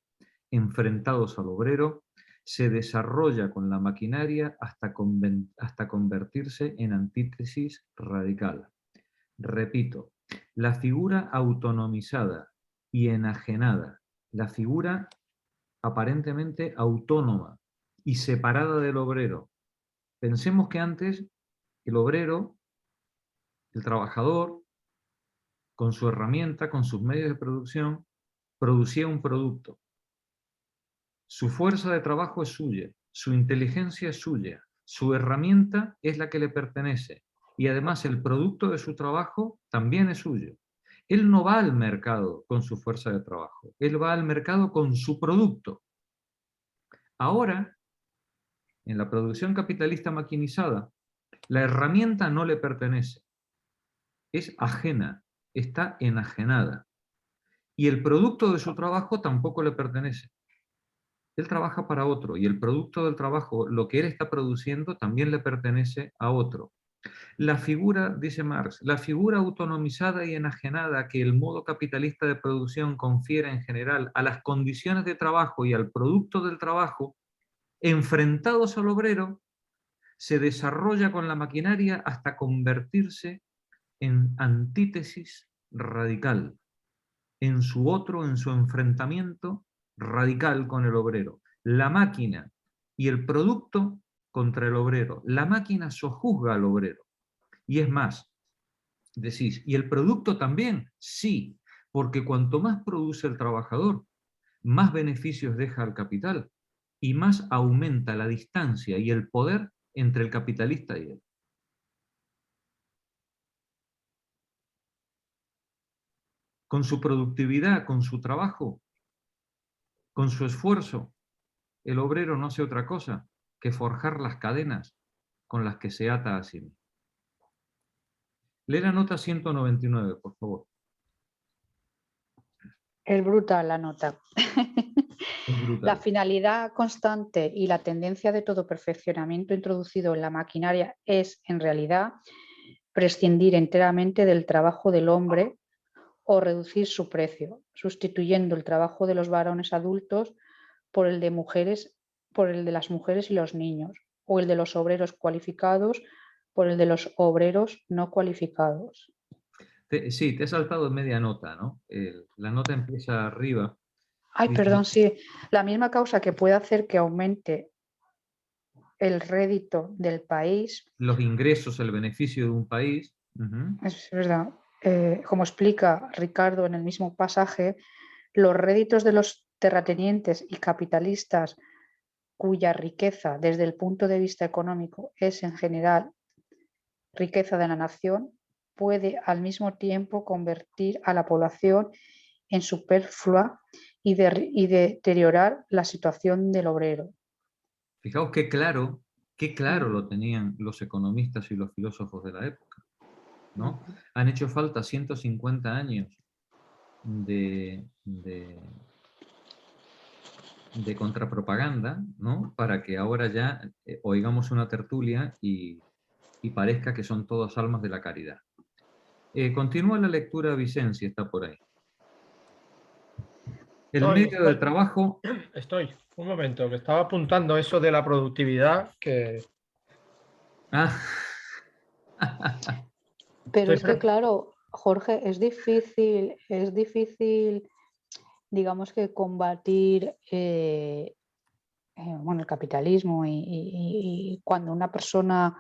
enfrentados al obrero, se desarrolla con la maquinaria hasta convertirse en antítesis radical. Repito, la figura autonomizada y enajenada, la figura aparentemente autónoma y separada del obrero. Pensemos que antes el obrero, el trabajador, con su herramienta, con sus medios de producción, producía un producto. Su fuerza de trabajo es suya, su inteligencia es suya, su herramienta es la que le pertenece y además el producto de su trabajo también es suyo. Él no va al mercado con su fuerza de trabajo, él va al mercado con su producto. Ahora, en la producción capitalista maquinizada, la herramienta no le pertenece, es ajena, está enajenada. Y el producto de su trabajo tampoco le pertenece. Él trabaja para otro y el producto del trabajo, lo que él está produciendo, también le pertenece a otro. La figura, dice Marx, la figura autonomizada y enajenada que el modo capitalista de producción confiere en general a las condiciones de trabajo y al producto del trabajo, enfrentados al obrero, se desarrolla con la maquinaria hasta convertirse en antítesis radical, en su otro, en su enfrentamiento radical con el obrero. La máquina y el producto contra el obrero. La máquina sojuzga al obrero. Y es más, decís, ¿y el producto también? Sí, porque cuanto más produce el trabajador, más beneficios deja al capital y más aumenta la distancia y el poder entre el capitalista y él. Con su productividad, con su trabajo, con su esfuerzo, el obrero no hace otra cosa que forjar las cadenas con las que se ata a sí mismo. Lee la nota 199, por favor. Es brutal la nota. Es brutal. La finalidad constante y la tendencia de todo perfeccionamiento introducido en la maquinaria es, en realidad, prescindir enteramente del trabajo del hombre o reducir su precio, sustituyendo el trabajo de los varones adultos por el de las mujeres y los niños, o el de los obreros cualificados por el de los obreros no cualificados. Sí, te he saltado en media nota, ¿no? La nota empieza arriba. Ay, dice, perdón, sí. La misma causa que puede hacer que aumente el rédito del país. Los ingresos, el beneficio de un país. Es verdad. Como explica Ricardo en el mismo pasaje, Los réditos de los terratenientes y capitalistas cuya riqueza desde el punto de vista económico es en general riqueza de la nación, puede al mismo tiempo convertir a la población en superflua y deteriorar la situación del obrero. Fijaos qué claro lo tenían los economistas y los filósofos de la época, ¿no? Han hecho falta 150 años de contrapropaganda, ¿no? Para que ahora ya oigamos una tertulia y parezca que son todas almas de la caridad. Continúa la lectura, Vicenci, está por ahí. El medio de trabajo... Estoy, un momento, que estaba apuntando eso de la productividad, que... Pero es que, claro, Jorge, es difícil, digamos que combatir bueno, el capitalismo y cuando una persona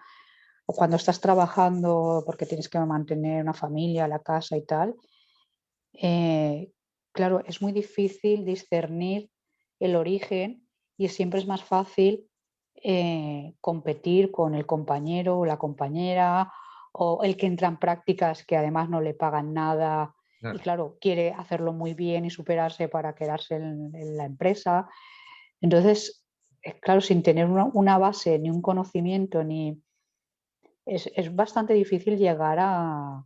o cuando estás trabajando porque tienes que mantener una familia, la casa y tal, claro, es muy difícil discernir el origen y siempre es más fácil competir con el compañero o la compañera o el que entra en prácticas que además no le pagan nada y claro, quiere hacerlo muy bien y superarse para quedarse en la empresa. Entonces, claro, sin tener una base ni un conocimiento es bastante difícil llegar a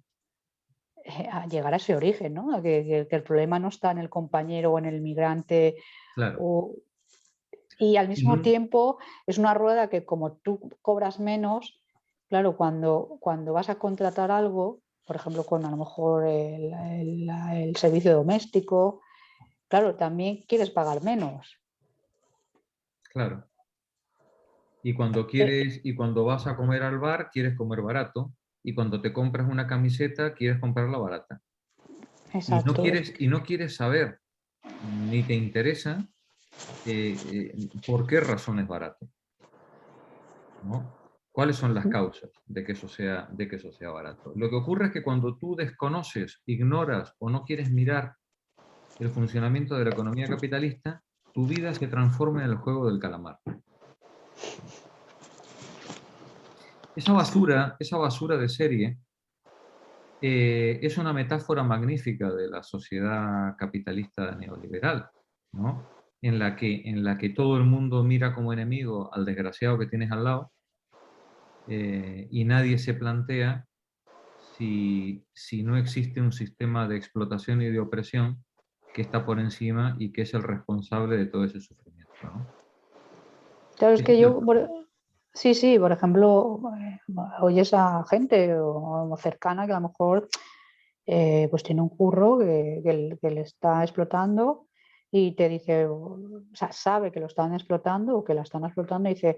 llegar a ese origen, ¿no? Que el problema no está en el compañero o en el migrante. Claro. Y al mismo tiempo es una rueda que como tú cobras menos, claro, cuando vas a contratar algo, por ejemplo, con a lo mejor el servicio doméstico, claro, también quieres pagar menos. Claro. Y cuando vas a comer al bar, quieres comer barato. Y cuando te compras una camiseta, quieres comprarla barata. Exacto. Y no quieres saber, ni te interesa, por qué razón es barato, ¿no? ¿Cuáles son las causas de que eso sea barato? Lo que ocurre es que cuando tú desconoces, ignoras o no quieres mirar el funcionamiento de la economía capitalista, tu vida se transforma en el juego del calamar. Esa basura de serie es una metáfora magnífica de la sociedad capitalista neoliberal, ¿no? En la que todo el mundo mira como enemigo al desgraciado que tienes al lado y nadie se plantea si no existe un sistema de explotación y de opresión que está por encima y que es el responsable de todo ese sufrimiento, ¿no? Claro, es que yo... Sí, por ejemplo, oyes a gente o cercana que a lo mejor pues tiene un curro que le está explotando y te dice, o sea, sabe que lo están explotando o que la están explotando y dice,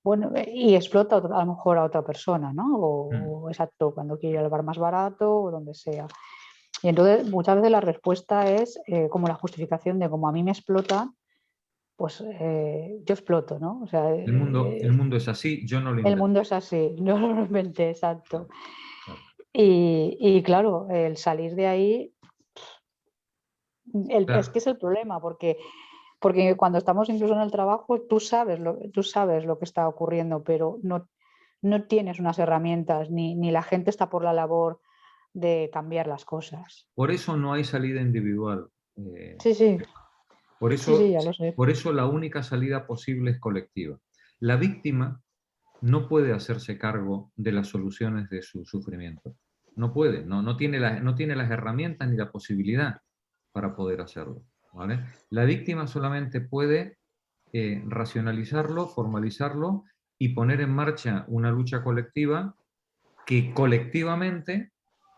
bueno, y explota a lo mejor a otra persona, ¿no? O exacto, cuando quiere ir al bar más barato o donde sea. Y entonces muchas veces la respuesta es como la justificación de como a mí me explotan, pues yo exploto, ¿no? O sea, el mundo es así, yo no lo inventé. El mundo es así, yo no lo inventé, exacto. Y claro, el salir de ahí es que es el problema, porque cuando estamos incluso en el trabajo, tú sabes lo que está ocurriendo, pero no tienes unas herramientas, ni la gente está por la labor de cambiar las cosas. Por eso no hay salida individual. Sí. Por eso, sí, ya lo sé. Por eso la única salida posible es colectiva. La víctima no puede hacerse cargo de las soluciones de su sufrimiento. No puede, no tiene las herramientas ni la posibilidad para poder hacerlo, ¿vale? La víctima solamente puede racionalizarlo, formalizarlo y poner en marcha una lucha colectiva que colectivamente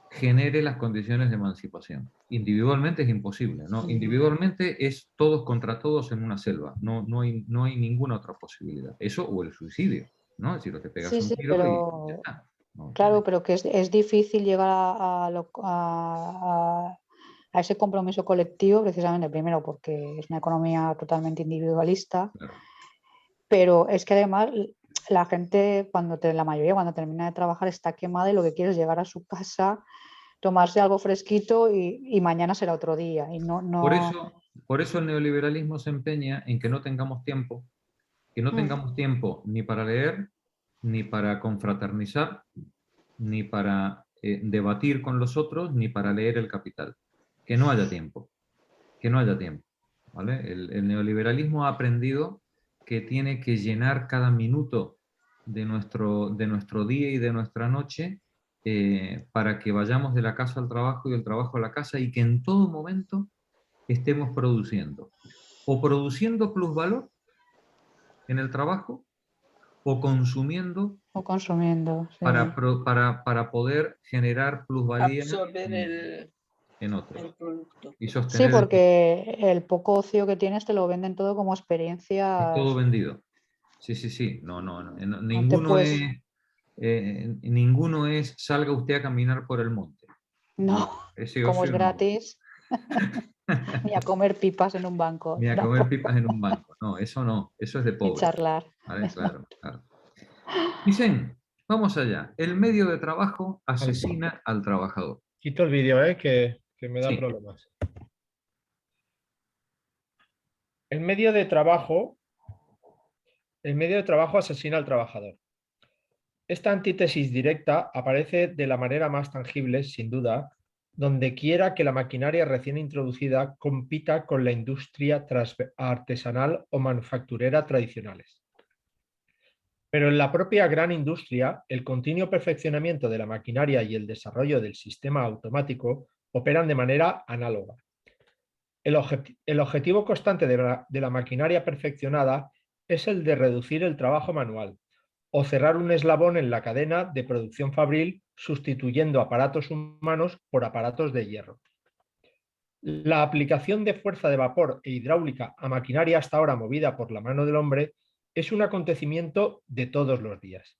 genere las condiciones de emancipación. Individualmente es imposible, ¿no? Individualmente es todos contra todos en una selva, no hay ninguna otra posibilidad. Eso o el suicidio, ¿no? Es decir, te pegas un tiro pero... y ya está. ¿No? Claro, pero que es difícil llegar a ese compromiso colectivo, precisamente primero porque es una economía totalmente individualista, claro. Pero es que además la gente, la mayoría cuando termina de trabajar está quemada y lo que quiere es llegar a su casa, tomarse algo fresquito y mañana será otro día. Y no... Por eso el neoliberalismo se empeña en que no tengamos tiempo, ni para leer, ni para confraternizar, ni para debatir con los otros, ni para leer El Capital. Que no haya tiempo, ¿vale? El neoliberalismo ha aprendido que tiene que llenar cada minuto de nuestro día y de nuestra noche para que vayamos de la casa al trabajo y del trabajo a la casa, y que en todo momento estemos produciendo. O produciendo plusvalor en el trabajo, o consumiendo sí. para poder generar plusvalía Absorber en otros. el producto. Y sostener Sí, porque el poco ocio que tienes te lo venden todo como experiencia. Es todo vendido. Sí. No, ninguno es salga usted a caminar por el monte. No, como es gratis. Ni a comer pipas en un banco. Ni a comer pipas en un banco. No, eso es de pobre. Y charlar. ¿Vale? Claro. Dicen, vamos allá. El medio de trabajo asesina al trabajador. Quito el vídeo, que me da problemas. El medio de trabajo asesina al trabajador. Esta antítesis directa aparece de la manera más tangible, sin duda, donde quiera que la maquinaria recién introducida compita con la industria artesanal o manufacturera tradicionales. Pero en la propia gran industria, el continuo perfeccionamiento de la maquinaria y el desarrollo del sistema automático operan de manera análoga. El objetivo constante de la maquinaria perfeccionada es el de reducir el trabajo manual o cerrar un eslabón en la cadena de producción fabril, sustituyendo aparatos humanos por aparatos de hierro. La aplicación de fuerza de vapor e hidráulica a maquinaria hasta ahora movida por la mano del hombre es un acontecimiento de todos los días.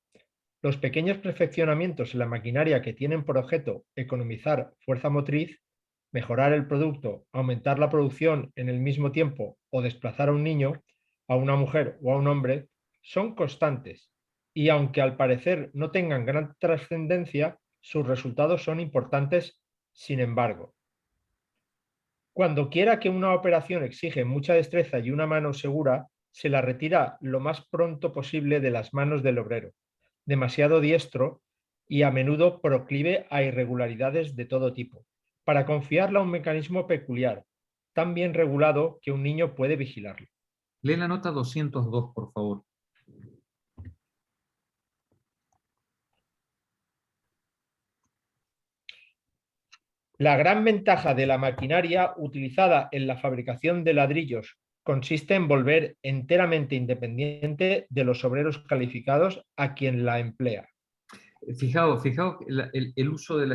Los pequeños perfeccionamientos en la maquinaria que tienen por objeto economizar fuerza motriz, mejorar el producto, aumentar la producción en el mismo tiempo o desplazar a un niño, a una mujer o a un hombre, son constantes y aunque al parecer no tengan gran trascendencia, sus resultados son importantes sin embargo. Cuando quiera que una operación exige mucha destreza y una mano segura, se la retira lo más pronto posible de las manos del obrero, demasiado diestro y a menudo proclive a irregularidades de todo tipo, para confiarla a un mecanismo peculiar, tan bien regulado que un niño puede vigilarlo. Lee la nota 202, por favor. La gran ventaja de la maquinaria utilizada en la fabricación de ladrillos consiste en volver enteramente independiente de los obreros calificados a quien la emplea. Fijaos el uso de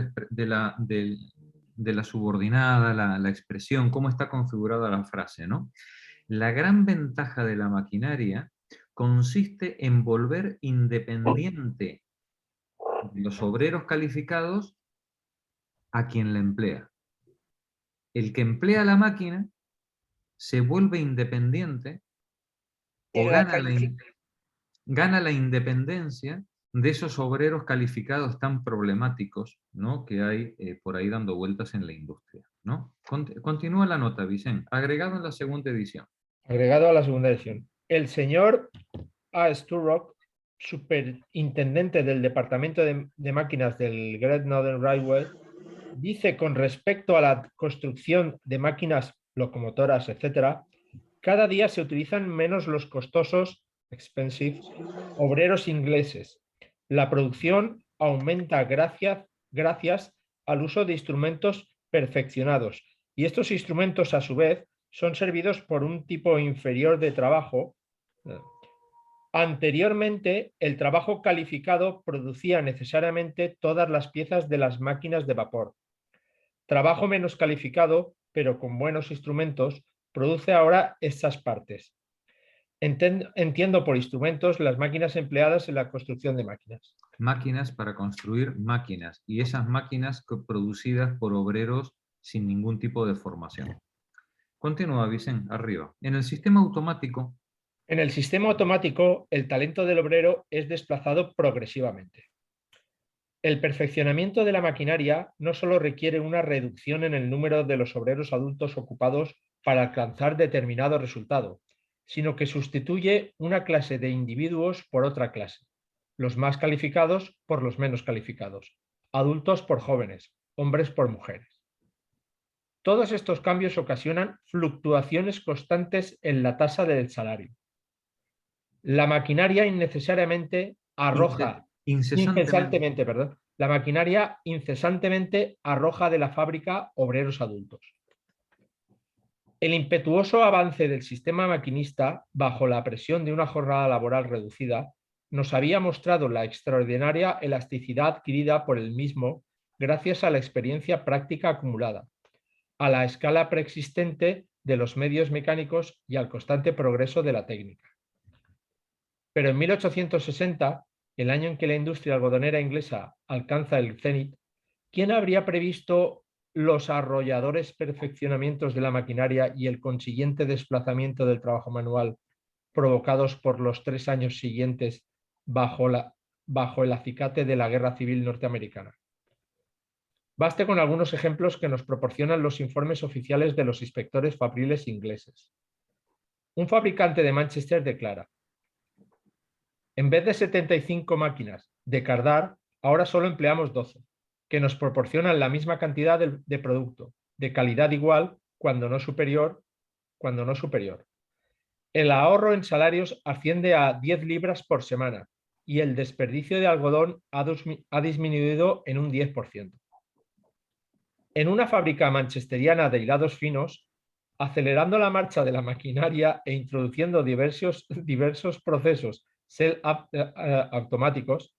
la subordinada, la expresión, cómo está configurada la frase, ¿no? La gran ventaja de la maquinaria consiste en volver independiente de los obreros calificados a quien la emplea. El que emplea la máquina se vuelve independiente o gana la independencia de esos obreros calificados tan problemáticos, ¿no?, que hay por ahí dando vueltas en la industria, ¿no? Continúa la nota, Vicente. Agregado en la segunda edición. Agregado a la segunda edición. El señor A. Sturrock, superintendente del Departamento de Máquinas del Great Northern Railway, dice con respecto a la construcción de máquinas locomotoras, etc., cada día se utilizan menos los costosos, expensive, obreros ingleses. La producción aumenta gracias al uso de instrumentos perfeccionados y estos instrumentos a su vez son servidos por un tipo inferior de trabajo. Anteriormente, el trabajo calificado producía necesariamente todas las piezas de las máquinas de vapor. Trabajo menos calificado, pero con buenos instrumentos, produce ahora estas partes. Entiendo por instrumentos las máquinas empleadas en la construcción de máquinas. Máquinas para construir máquinas, y esas máquinas producidas por obreros sin ningún tipo de formación. Continúa, Vicente, arriba. En el sistema automático, el talento del obrero es desplazado progresivamente. El perfeccionamiento de la maquinaria no solo requiere una reducción en el número de los obreros adultos ocupados para alcanzar determinado resultado, sino que sustituye una clase de individuos por otra clase, los más calificados por los menos calificados, adultos por jóvenes, hombres por mujeres. Todos estos cambios ocasionan fluctuaciones constantes en la tasa del salario. La maquinaria innecesariamente arroja incesantemente, la maquinaria incesantemente arroja de la fábrica obreros adultos. El impetuoso avance del sistema maquinista, bajo la presión de una jornada laboral reducida, nos había mostrado la extraordinaria elasticidad adquirida por el mismo gracias a la experiencia práctica acumulada, a la escala preexistente de los medios mecánicos y al constante progreso de la técnica. Pero en 1860, el año en que la industria algodonera inglesa alcanza el cenit, ¿quién habría previsto los arrolladores perfeccionamientos de la maquinaria y el consiguiente desplazamiento del trabajo manual provocados por los 3 años siguientes bajo el acicate de la Guerra Civil Norteamericana? Baste con algunos ejemplos que nos proporcionan los informes oficiales de los inspectores fabriles ingleses. Un fabricante de Manchester declara: en vez de 75 máquinas de cardar, ahora solo empleamos 12, que nos proporcionan la misma cantidad de producto, de calidad igual, cuando no superior. El ahorro en salarios asciende a 10 libras por semana y el desperdicio de algodón ha disminuido en un 10%. En una fábrica manchesteriana de hilados finos, acelerando la marcha de la maquinaria e introduciendo diversos procesos automáticos,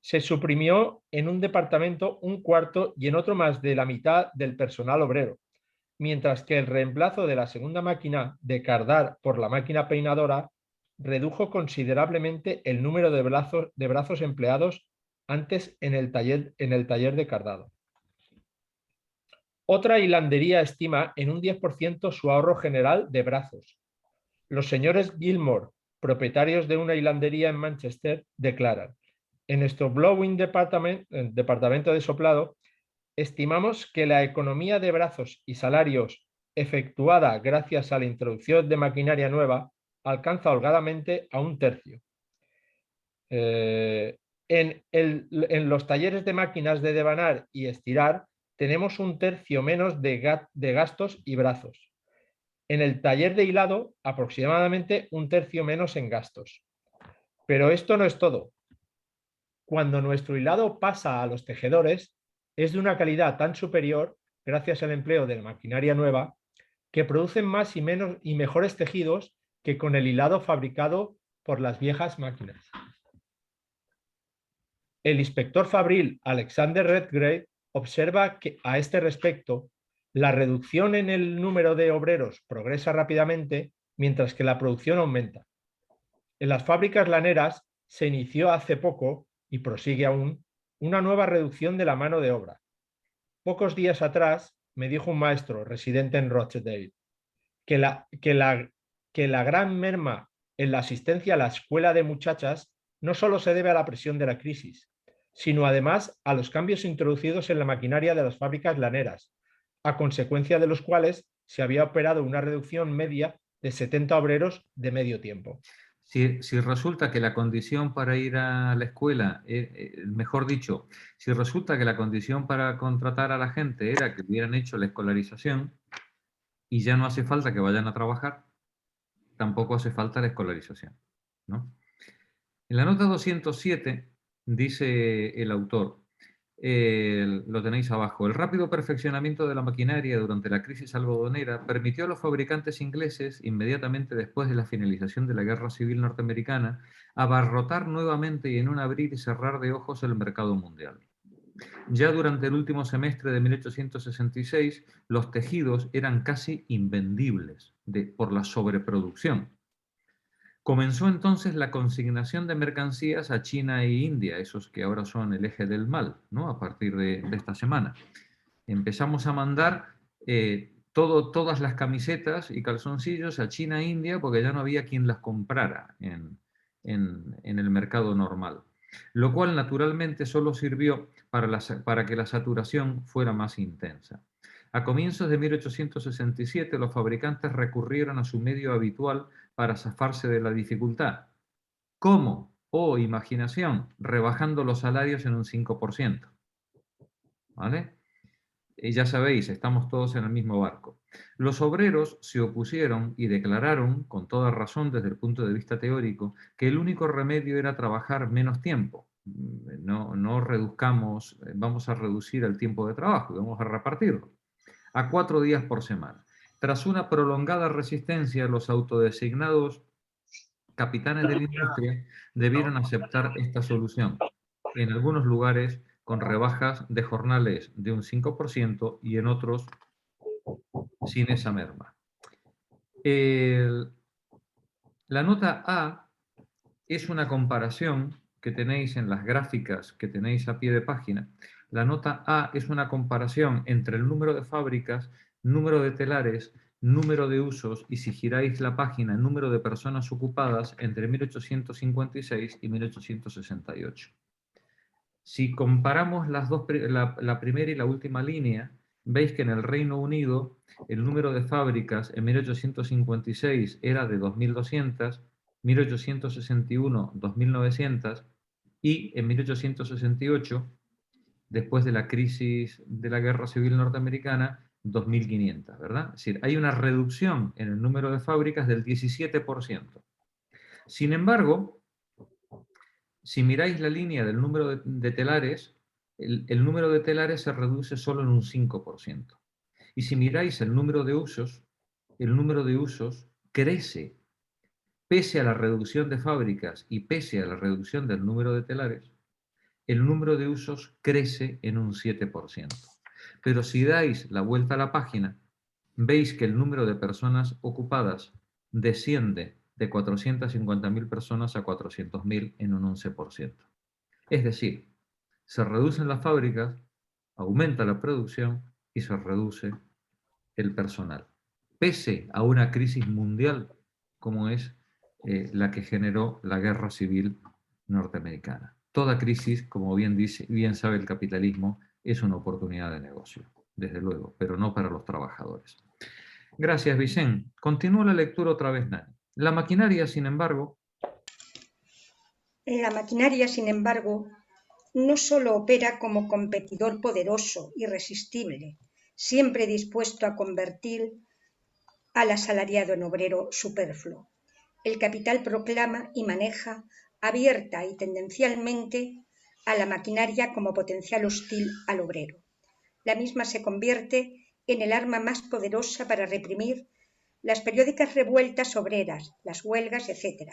se suprimió en un departamento un cuarto y en otro más de la mitad del personal obrero, mientras que el reemplazo de la segunda máquina de cardar por la máquina peinadora redujo considerablemente el número de brazos empleados antes en el taller de cardado. Otra hilandería estima en un 10% su ahorro general de brazos. Los señores Gilmore, propietarios de una hilandería en Manchester, declaran: en nuestro Blowing departamento de soplado, estimamos que la economía de brazos y salarios efectuada gracias a la introducción de maquinaria nueva alcanza holgadamente a un tercio. En los talleres de máquinas de devanar y estirar tenemos un tercio menos de gastos y brazos. En el taller de hilado, aproximadamente un tercio menos en gastos. Pero esto no es todo. Cuando nuestro hilado pasa a los tejedores, es de una calidad tan superior, gracias al empleo de la maquinaria nueva, que producen más y mejores tejidos que con el hilado fabricado por las viejas máquinas. El inspector fabril Alexander Redgrave observa que, a este respecto, la reducción en el número de obreros progresa rápidamente, mientras que la producción aumenta. En las fábricas laneras se inició hace poco, y prosigue aún, una nueva reducción de la mano de obra. Pocos días atrás me dijo un maestro residente en Rochdale que la gran merma en la asistencia a la escuela de muchachas no solo se debe a la presión de la crisis, sino además a los cambios introducidos en la maquinaria de las fábricas laneras, a consecuencia de los cuales se había operado una reducción media de 70 obreros de medio tiempo. Si resulta que la condición para ir a la escuela, mejor dicho, si resulta que la condición para contratar a la gente era que hubieran hecho la escolarización y ya no hace falta que vayan a trabajar, tampoco hace falta la escolarización, ¿no? En la nota 207 dice el autor, lo tenéis abajo: el rápido perfeccionamiento de la maquinaria durante la crisis algodonera permitió a los fabricantes ingleses, inmediatamente después de la finalización de la Guerra Civil Norteamericana, abarrotar nuevamente y en un abrir y cerrar de ojos el mercado mundial. Ya durante el último semestre de 1866, los tejidos eran casi invendibles por la sobreproducción. Comenzó entonces la consignación de mercancías a China e India, esos que ahora son el eje del mal, ¿no? A partir de esta semana. Empezamos a mandar todas las camisetas y calzoncillos a China e India porque ya no había quien las comprara en el mercado normal. lo cual naturalmente solo sirvió para que la saturación fuera más intensa. A comienzos de 1867 los fabricantes recurrieron a su medio habitual para zafarse de la dificultad. ¿Cómo? Oh, imaginación, rebajando los salarios en un 5%. ¿Vale? Y ya sabéis, estamos todos en el mismo barco. Los obreros se opusieron y declararon, con toda razón desde el punto de vista teórico, que el único remedio era trabajar menos tiempo. No reduzcamos, vamos a reducir el tiempo de trabajo y vamos a repartirlo a 4 días por semana. Tras una prolongada resistencia, los autodesignados capitanes de la industria debieron aceptar esta solución. En algunos lugares con rebajas de jornales de un 5% y en otros sin esa merma. La nota A es una comparación que tenéis en las gráficas que tenéis a pie de página. La nota A es una comparación entre el número de fábricas, número de telares, número de usos y, si giráis la página, número de personas ocupadas entre 1856 y 1868. Si comparamos las dos, la primera y la última línea, veis que en el Reino Unido el número de fábricas en 1856 era de 2.200, 1861 2.900 y en 1868, después de la crisis de la Guerra Civil Norteamericana, 2.500, ¿verdad? Es decir, hay una reducción en el número de fábricas del 17%. Sin embargo, si miráis la línea del número de telares, el número de telares se reduce solo en un 5%. Y si miráis el número de usos crece. Pese a la reducción de fábricas y pese a la reducción del número de telares, el número de usos crece en un 7%. Pero si dais la vuelta a la página, veis que el número de personas ocupadas desciende de 450.000 personas a 400.000 en un 11%. Es decir, se reducen las fábricas, aumenta la producción y se reduce el personal. Pese a una crisis mundial como es la que generó la Guerra Civil Norteamericana. Toda crisis, como bien sabe el capitalismo, es una oportunidad de negocio, desde luego, pero no para los trabajadores. Gracias, Vicente. Continúa la lectura otra vez, Nani. La maquinaria, sin embargo, no solo opera como competidor poderoso, irresistible, siempre dispuesto a convertir al asalariado en obrero superfluo. El capital proclama y maneja abierta y tendencialmente a la maquinaria como potencial hostil al obrero. La misma se convierte en el arma más poderosa para reprimir las periódicas revueltas obreras, las huelgas, etc.,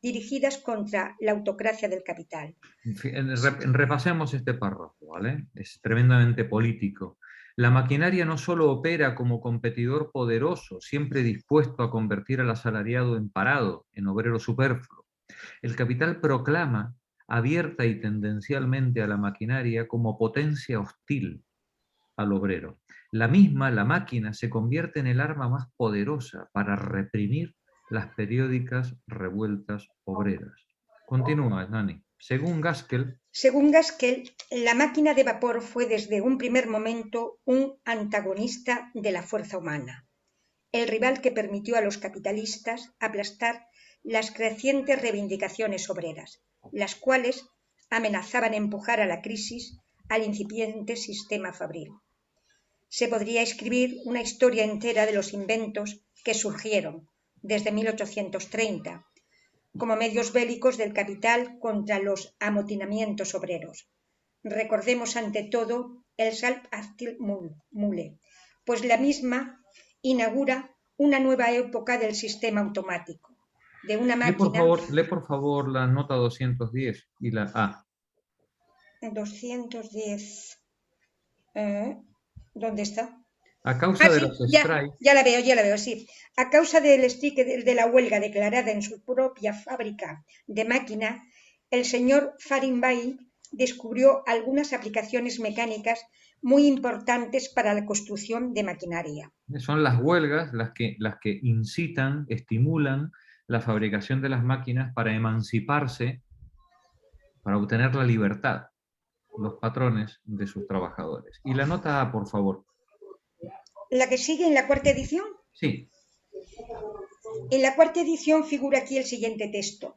dirigidas contra la autocracia del capital. Repasemos este párrafo, ¿vale? Es tremendamente político. La maquinaria no solo opera como competidor poderoso, siempre dispuesto a convertir al asalariado en parado, en obrero superfluo. El capital proclama abierta y tendencialmente a la maquinaria como potencia hostil al obrero. La máquina, se convierte en el arma más poderosa para reprimir las periódicas revueltas obreras. Continúa, Nani. Según Gaskell, la máquina de vapor fue desde un primer momento un antagonista de la fuerza humana, el rival que permitió a los capitalistas aplastar las crecientes reivindicaciones obreras, las cuales amenazaban empujar a la crisis al incipiente sistema fabril. Se podría escribir una historia entera de los inventos que surgieron desde 1830 como medios bélicos del capital contra los amotinamientos obreros. Recordemos ante todo el Salzapfel-Mule, pues la misma inaugura una nueva época del sistema automático, de una máquina... Lee por favor la nota 210 y la A. 210... ¿Dónde está? A causa de los strikes... Ya la veo, sí. A causa del strike de la huelga declarada en su propia fábrica de máquina, el señor Fahrenheit descubrió algunas aplicaciones mecánicas muy importantes para la construcción de maquinaria. Son las huelgas las que incitan, estimulan la fabricación de las máquinas para emanciparse para obtener la libertad, los patrones de sus trabajadores. Y la nota A, por favor. ¿La que sigue en la cuarta edición? Sí. En la cuarta edición figura aquí el siguiente texto.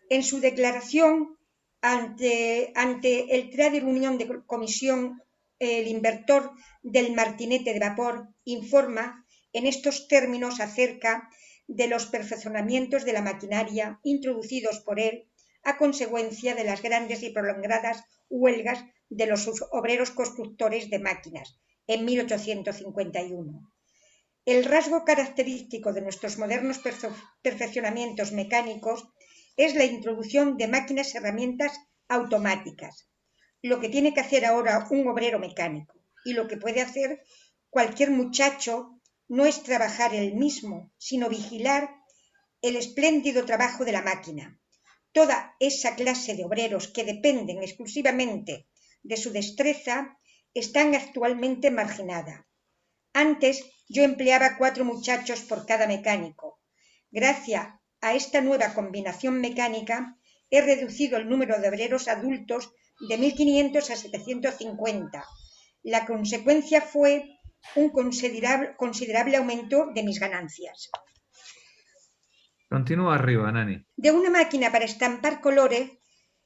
En su declaración ante el Trader Unión de Comisión, el inventor del martinete de vapor informa en estos términos acerca de los perfeccionamientos de la maquinaria introducidos por él a consecuencia de las grandes y prolongadas huelgas de los obreros constructores de máquinas en 1851. El rasgo característico de nuestros modernos perfeccionamientos mecánicos es la introducción de máquinas y herramientas automáticas. Lo que tiene que hacer ahora un obrero mecánico y lo que puede hacer cualquier muchacho no es trabajar él mismo, sino vigilar el espléndido trabajo de la máquina. Toda esa clase de obreros que dependen exclusivamente de su destreza están actualmente marginadas. Antes yo empleaba 4 muchachos por cada mecánico. Gracias a esta nueva combinación mecánica he reducido el número de obreros adultos de 1.500 a 750. La consecuencia fue un considerable aumento de mis ganancias. Continúa arriba, Nani. De una máquina para estampar colores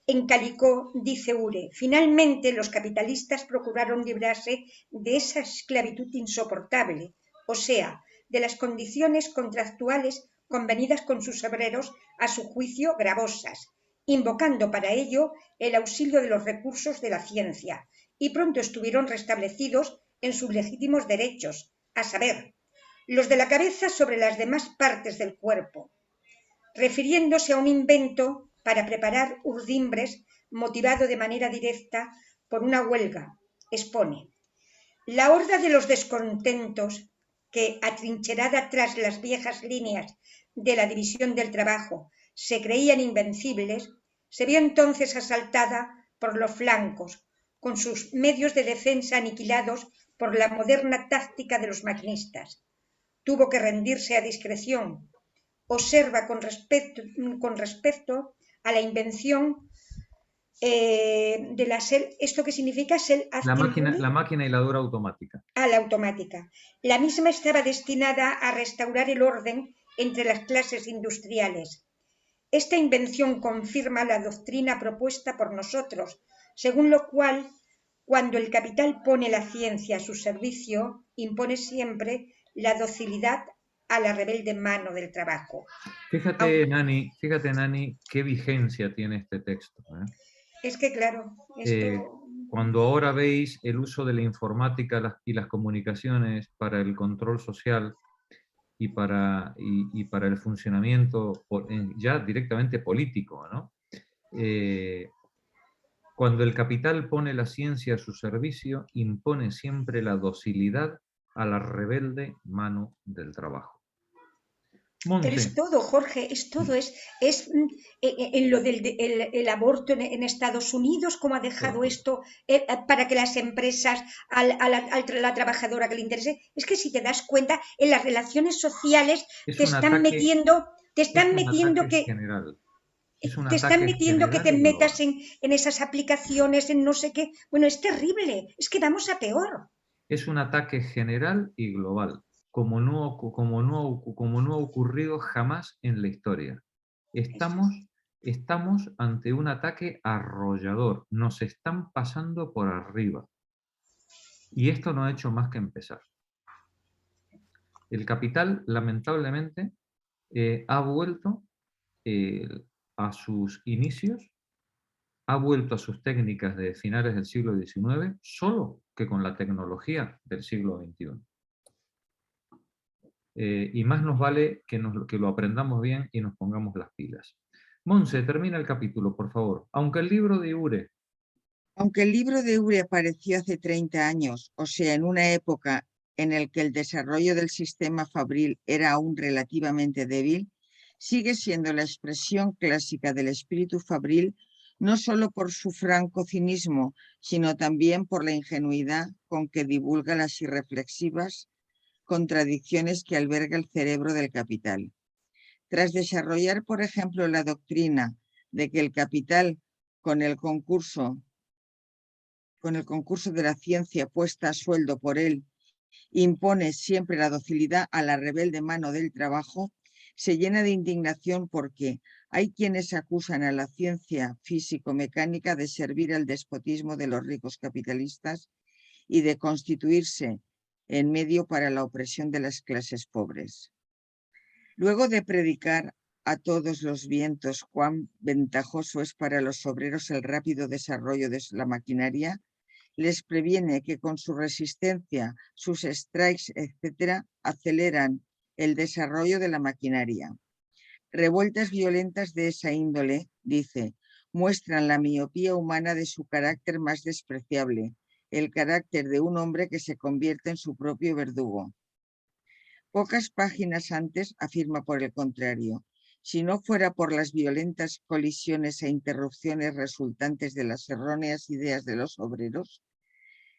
en Calicó, dice Ure, finalmente los capitalistas procuraron librarse de esa esclavitud insoportable, o sea, de las condiciones contractuales convenidas con sus obreros, a su juicio gravosas, invocando para ello el auxilio de los recursos de la ciencia, y pronto estuvieron restablecidos en sus legítimos derechos, a saber, los de la cabeza sobre las demás partes del cuerpo, refiriéndose a un invento para preparar urdimbres motivado de manera directa por una huelga, expone. La horda de los descontentos que, atrincherada tras las viejas líneas de la división del trabajo, se creían invencibles, se vio entonces asaltada por los flancos, con sus medios de defensa aniquilados por la moderna táctica de los maquinistas. Tuvo que rendirse a discreción. Observa con respecto a la invención de la ¿esto qué significa? La máquina hiladora automática. La automática. La misma estaba destinada a restaurar el orden entre las clases industriales. Esta invención confirma la doctrina propuesta por nosotros, según lo cual, cuando el capital pone la ciencia a su servicio, impone siempre la docilidad a la rebelde mano del trabajo. Fíjate, Nani, qué vigencia tiene este texto. Es que, claro, cuando ahora veis el uso de la informática y las comunicaciones para el control social y para el funcionamiento ya directamente político, ¿no? Cuando el capital pone la ciencia a su servicio, impone siempre la docilidad a la rebelde mano del trabajo. Monse. Pero es todo, Jorge, es todo. Es en lo del aborto en Estados Unidos, cómo ha dejado esto para que las empresas, a la trabajadora que le interese. Es que si te das cuenta, en las relaciones sociales te están metiendo que te metas en esas aplicaciones, en no sé qué. Bueno, es terrible, es que vamos a peor. Es un ataque general y global, como no ha ocurrido jamás en la historia. Estamos ante un ataque arrollador, nos están pasando por arriba. Y esto no ha hecho más que empezar. El capital, lamentablemente, ha vuelto a sus inicios, ha vuelto a sus técnicas de finales del siglo XIX, solo que con la tecnología del siglo XXI. Y más nos vale que lo aprendamos bien y nos pongamos las pilas. Monse, termina el capítulo, por favor. Aunque el libro de Ure apareció hace 30 años, o sea, en una época en la que el desarrollo del sistema fabril era aún relativamente débil, sigue siendo la expresión clásica del espíritu fabril, no solo por su franco cinismo, sino también por la ingenuidad con que divulga las irreflexivas contradicciones que alberga el cerebro del capital. Tras desarrollar, por ejemplo, la doctrina de que el capital con el concurso de la ciencia puesta a sueldo por él, impone siempre la docilidad a la rebelde mano del trabajo, se llena de indignación porque hay quienes acusan a la ciencia físico-mecánica de servir al despotismo de los ricos capitalistas y de constituirse en medio para la opresión de las clases pobres. Luego de predicar a todos los vientos cuán ventajoso es para los obreros el rápido desarrollo de la maquinaria, les previene que con su resistencia, sus strikes, etc., aceleran el desarrollo de la maquinaria. Revueltas violentas de esa índole, dice, muestran la miopía humana de su carácter más despreciable, el carácter de un hombre que se convierte en su propio verdugo. Pocas páginas antes afirma por el contrario, si no fuera por las violentas colisiones e interrupciones resultantes de las erróneas ideas de los obreros,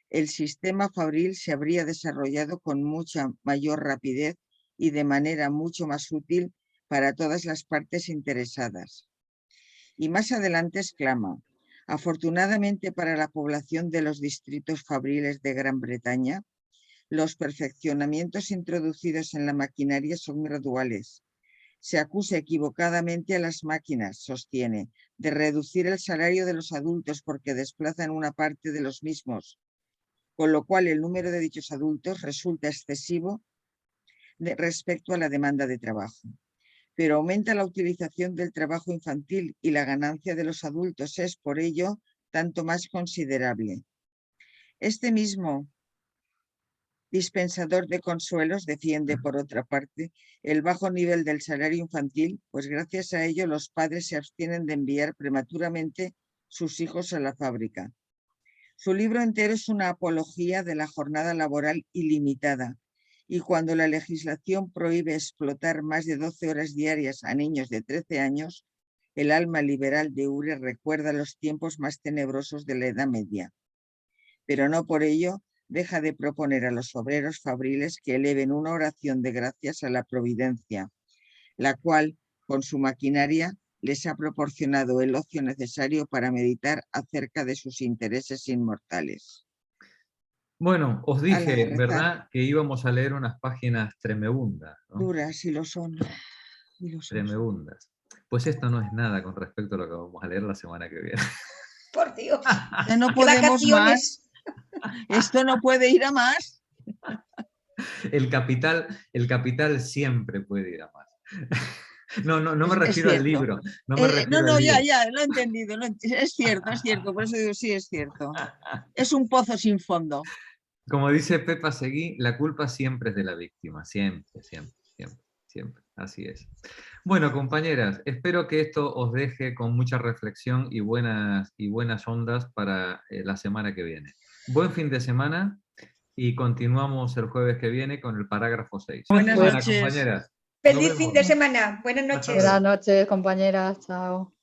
el sistema fabril se habría desarrollado con mucha mayor rapidez y de manera mucho más útil para todas las partes interesadas. Y más adelante exclama, afortunadamente para la población de los distritos fabriles de Gran Bretaña, los perfeccionamientos introducidos en la maquinaria son graduales. Se acusa equivocadamente a las máquinas, sostiene, de reducir el salario de los adultos porque desplazan una parte de los mismos, con lo cual el número de dichos adultos resulta excesivo respecto a la demanda de trabajo. Pero aumenta la utilización del trabajo infantil y la ganancia de los adultos es, por ello, tanto más considerable. Este mismo dispensador de consuelos defiende, por otra parte, el bajo nivel del salario infantil, pues gracias a ello los padres se abstienen de enviar prematuramente sus hijos a la fábrica. Su libro entero es una apología de la jornada laboral ilimitada, y cuando la legislación prohíbe explotar más de 12 horas diarias a niños de 13 años, el alma liberal de Ure recuerda los tiempos más tenebrosos de la Edad Media. Pero no por ello deja de proponer a los obreros fabriles que eleven una oración de gracias a la providencia, la cual, con su maquinaria, les ha proporcionado el ocio necesario para meditar acerca de sus intereses inmortales. Bueno, os dije, rezar. ¿verdad?, que íbamos a leer unas páginas tremebundas, ¿no? Duras, y lo son. Tremebundas. Pues esto no es nada con respecto a lo que vamos a leer la semana que viene. Por Dios. Ya no ¡Qué podemos vacaciones! más. Esto no puede ir a más. El capital siempre puede ir a más. No me Es refiero al cierto. libro. No me refiero No, al libro. ya, lo he entendido. Es cierto. Por eso digo, sí, es cierto. Es un pozo sin fondo. Como dice Pepa Seguí, la culpa siempre es de la víctima. Siempre. Así es. Bueno, compañeras, espero que esto os deje con mucha reflexión y buenas ondas para la semana que viene. Buen fin de semana y continuamos el jueves que viene con el parágrafo 6. Buenas Buenas noches. compañeras. Feliz fin de semana. Buenas noches. Buenas noches, compañeras. Chao.